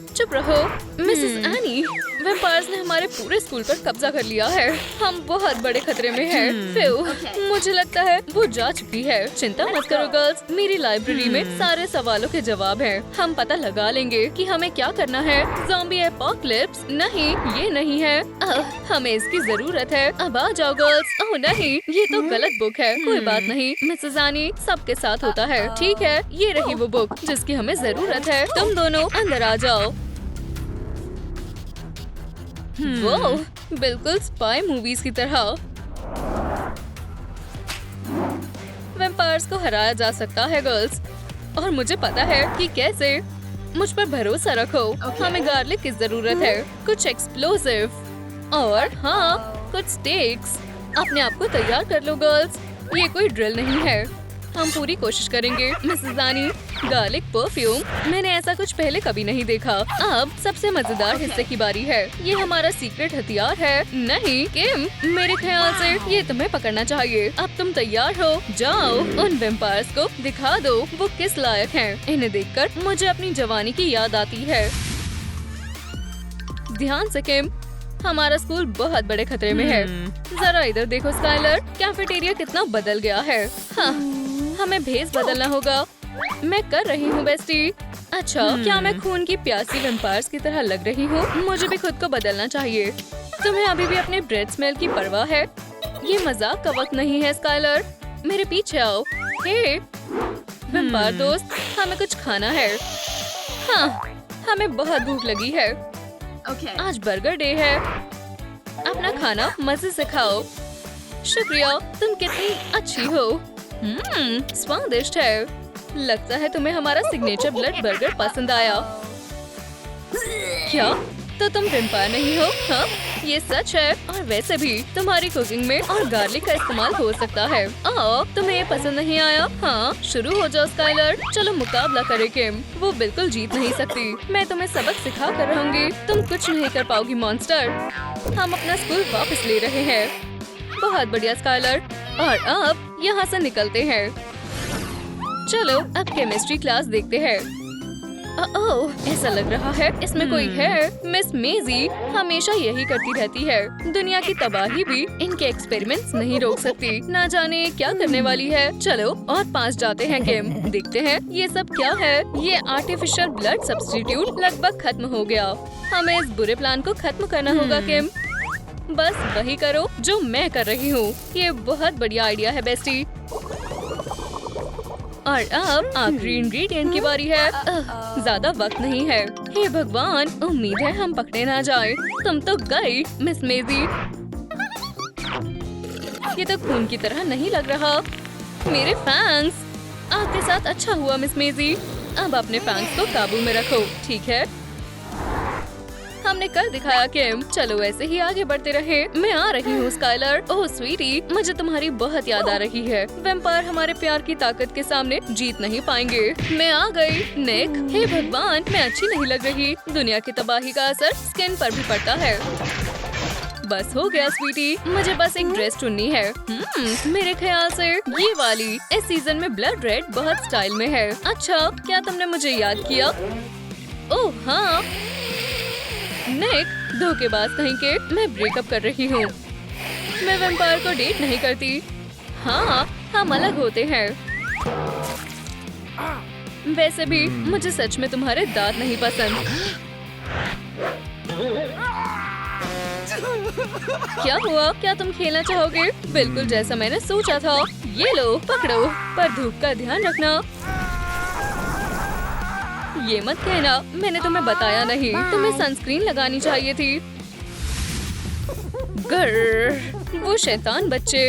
[SPEAKER 1] चुप रहो। मिसेस एनी, वेम्पायर्स ने हमारे पूरे स्कूल पर कब्जा कर लिया है। हम बहुत बड़े खतरे में हैं। फिर मुझे लगता है वो जा चुकी है। चिंता मत करो गर्ल्स, मेरी लाइब्रेरी में सारे सवालों के जवाब हैं। हम पता लगा लेंगे कि हमें क्या करना है। Zombie apocalypse? नहीं, ये नहीं है। हमें इसकी जरूरत है। अब आ जाओ गर्ल्स। ओह नहीं, ये तो गलत बुक है। कोई बात नहीं, मिसेस एनी सबके साथ होता है। ठीक है, ये रही वो बुक जिसकी हमें जरूरत है। तुम दोनों अंदर आ जाओ। वो बिल्कुल स्पाई मूवीज की तरह। वेम्पायर्स को हराया जा सकता है गर्ल्स, और मुझे पता है कि कैसे। मुझ पर भरोसा रखो। हमें गार्लिक की जरूरत है, कुछ एक्सप्लोसिव और हाँ, कुछ स्टेक्स। अपने आप को तैयार कर लो गर्ल्स, ये कोई ड्रिल नहीं है। हम पूरी कोशिश करेंगे। मिसेस एनी, गार्लिक परफ्यूम, मैंने ऐसा कुछ पहले कभी नहीं देखा। अब सबसे मजेदार हिस्से की बारी है। ये हमारा सीक्रेट हथियार है। नहीं किम, मेरे ख्याल से ये तुम्हें पकड़ना चाहिए। अब तुम तैयार हो? जाओ, उन वेम्पायर्स को दिखा दो वो किस लायक हैं। इन्हें देखकर मुझे अपनी जवानी की याद आती है। ध्यान से किम, हमारा स्कूल बहुत बड़े खतरे में है। जरा इधर देखो स्काइलर, कैफेटेरिया कितना बदल गया है। हाँ, हमें भेस बदलना होगा। मैं कर रही हूँ बेस्टी। अच्छा, क्या मैं खून की प्यासी वेम्पायर्स की तरह लग रही हूँ? मुझे भी खुद को बदलना चाहिए। तुम्हें अभी भी अपने ब्रेड स्मेल की परवाह है? ये मजाक का वक्त नहीं है स्काइलर, मेरे पीछे आओ। हे वेम्पायर दोस्त, हमें कुछ खाना है। हाँ, हमें बहुत भूख लगी है। आज बर्गर डे है। अपना खाना मजे से खाओ। शुक्रिया, तुम कितनी अच्छी हो। स्वादिष्ट है। लगता है तुम्हें हमारा सिग्नेचर ब्लड बर्गर पसंद आया। क्या? तो तुम वेम्पायर नहीं हो? हाँ, ये सच है। और वैसे भी तुम्हारी कुकिंग में और गार्लिक का इस्तेमाल हो सकता है। तुम्हें ये पसंद नहीं आया? हाँ, शुरू हो जाओ स्काइलर। चलो मुकाबला करें किम। वो बिल्कुल जीत नहीं सकती। मैं तुम्हें सबक सिखा कर रहूंगी। तुम कुछ नहीं कर पाओगी मॉन्स्टर। हम अपना स्कूल वापस ले रहे हैं। बहुत बढ़िया स्काइलर। और अब यहाँ से निकलते हैं। चलो अब केमिस्ट्री क्लास देखते हैं। ओह, ऐसा लग रहा है इसमें कोई है। मिस मेजी हमेशा यही करती रहती है। दुनिया की तबाही भी इनके एक्सपेरिमेंट्स नहीं रोक सकती। ना जाने क्या करने वाली है। चलो और पास जाते हैं किम। देखते हैं ये सब क्या है। ये आर्टिफिशियल ब्लड सब्स्टिट्यूट लगभग खत्म हो गया। हमें इस बुरे प्लान को खत्म करना होगा किम। बस वही करो जो मैं कर रही हूँ। ये बहुत बढ़िया आइडिया है बेस्टी। और अब आखिरी इंग्रेडिएंट की बारी है। ज्यादा वक्त नहीं है। हे भगवान, उम्मीद है हम पकड़े ना जाए। तुम तो गई मिस मेजी। ये तो खून की तरह नहीं लग रहा। मेरे फैंस। आपके साथ अच्छा हुआ मिस मेजी। अब अपने फैंस को काबू में रखो, ठीक है? हमने कर दिखाया किम। चलो ऐसे ही आगे बढ़ते रहे। मैं आ रही हूँ स्काइलर। ओह स्वीटी, मुझे तुम्हारी बहुत याद आ रही है। वेम्पायर हमारे प्यार की ताकत के सामने जीत नहीं पाएंगे। मैं आ गई। निक, हे भगवान, मैं अच्छी नहीं लग रही। दुनिया की तबाही का असर स्किन पर भी पड़ता है। बस हो गया स्वीटी, मुझे बस एक ड्रेस चुननी है। मेरे ख्याल से ये वाली। इस सीजन में ब्लड रेड बहुत स्टाइल में है। अच्छा, क्या तुमने मुझे याद किया? ओह हाँ निक, धोखेबाज कहीं के। मैं ब्रेकअप कर रही हूँ। मैं वेम्पायर को डेट नहीं करती। हाँ, हम अलग होते हैं। वैसे भी मुझे सच में तुम्हारे दांत नहीं पसंद। क्या हुआ? क्या तुम खेलना चाहोगे? बिल्कुल जैसा मैंने सोचा था। ये लो, पकड़ो। पर धूप का ध्यान रखना। ये मत कहना मैंने तुम्हें बताया नहीं। तुम्हें सनस्क्रीन लगानी चाहिए थी। गर्र, वो शैतान बच्चे।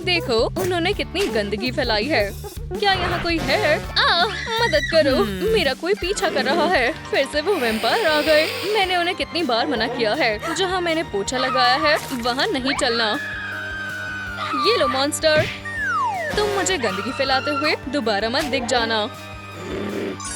[SPEAKER 1] देखो उन्होंने कितनी गंदगी फैलाई है। क्या यहाँ कोई है? मदद करो, मेरा कोई पीछा कर रहा है। फिर से वो वेम्पायर आ गए। मैंने उन्हें कितनी बार मना किया है। जहाँ मैंने पोछा लगाया है वहाँ नहीं चलना। ये लो मॉन्स्टर, तुम मुझे गंदगी फैलाते हुए दोबारा मत दिख जाना।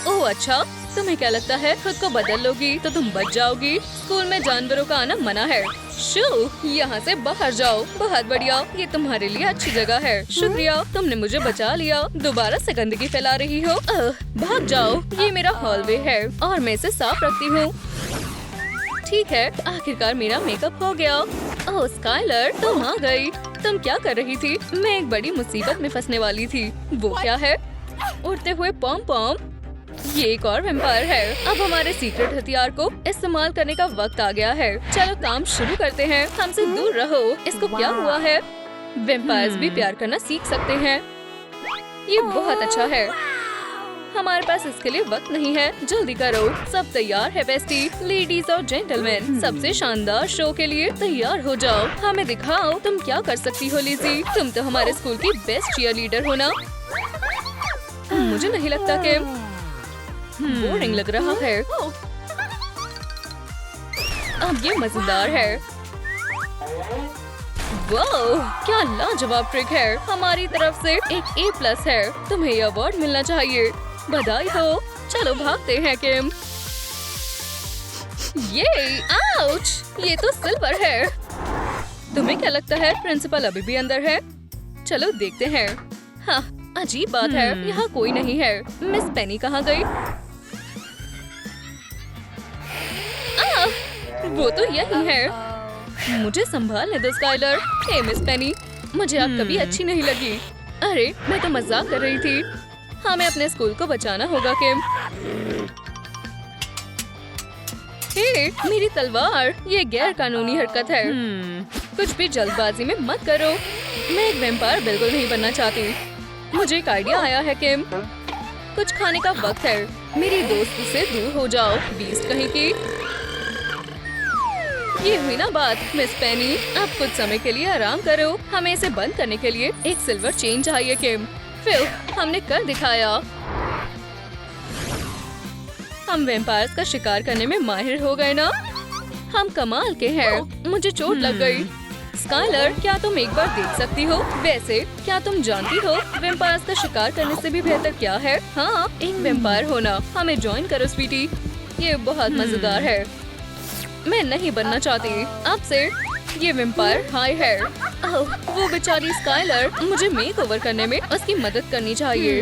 [SPEAKER 1] ओह अच्छा, तुम्हें क्या लगता है खुद को बदल लोगी तो तुम बच जाओगी? स्कूल में जानवरों का आना मना है। शू, यहाँ से बाहर जाओ। बहुत बढ़िया, ये तुम्हारे लिए अच्छी जगह है। शुक्रिया, तुमने मुझे बचा लिया। दोबारा से गंदगी फैला रही हो। भाग जाओ। ये मेरा हॉलवे है और मैं इसे साफ रखती हूँ। ठीक है, आखिरकार मेरा मेकअप हो गया। ओह स्काइलर, तुम आ गई। तुम क्या कर रही थी? मैं एक बड़ी मुसीबत में फंसने वाली थी। वो क्या है? उड़ते हुए पॉम पॉम। ये एक और वेम्पायर है। अब हमारे सीक्रेट हथियार को इस्तेमाल करने का वक्त आ गया है। चलो काम शुरू करते हैं। हमसे दूर रहो। इसको क्या हुआ है? वेम्पायर्स भी प्यार करना सीख सकते हैं। ये बहुत अच्छा है। हमारे पास इसके लिए वक्त नहीं है। जल्दी करो। सब तैयार है बेस्टी। लेडीज और जेंटलमैन, सबसे शानदार शो के लिए तैयार हो जाओ। हमें दिखाओ तुम क्या कर सकती हो लिज़ी। तुम तो हमारे स्कूल की बेस्ट चीयर लीडर हो ना? मुझे नहीं लगता कि बोरिंग लग रहा है। अब ये मजेदार है। वाह, क्या लाजवाब ट्रिक है। हमारी तरफ से एक A+ है। तुम्हें ये अवार्ड मिलना चाहिए। बधाई हो। चलो भागते हैं किम। ये आउच, ये तो सिल्वर है। तुम्हें क्या लगता है प्रिंसिपल अभी भी अंदर है? चलो देखते हैं। हाँ, अजीब बात है, यहाँ कोई नहीं है। मिस पेनी कहाँ गई? वो तो यही है। मुझे संभालने दो स्काइलर। हे मिस पेनी, मुझे अब कभी अच्छी नहीं लगी। अरे मैं तो मजाक कर रही थी। हमें अपने स्कूल को बचाना होगा किम। हे, मेरी तलवार। ये गैर कानूनी हरकत है। कुछ भी जल्दबाजी में मत करो। मैं एक वेम्पायर बिल्कुल नहीं बनना चाहती। मुझे एक आइडिया आया है किम। कुछ खाने का वक्त है। मेरी दोस्त से दूर हो जाओ, बीस्ट कहीं की। ये हुई ना बात मिस पेनी, अब कुछ समय के लिए आराम करो। हमें इसे बंद करने के लिए एक सिल्वर चेन चाहिए किम। फिर हमने कर दिखाया। हम वैम्पायर्स का शिकार करने में माहिर हो गए ना। हम कमाल के हैं। मुझे चोट लग गई। स्काइलर, क्या तुम एक बार देख सकती हो? वैसे क्या तुम जानती हो वैम्पायर्स का शिकार करने से भी बेहतर क्या है? हाँ, एक वैम्पायर होना। हमें ज्वाइन करो स्वीटी, ये बहुत मजेदार है। मैं नहीं बनना चाहती। अब से ये वैम्पायर हाई है। वो बेचारी स्काइलर, मुझे मेकओवर करने में उसकी मदद करनी चाहिए।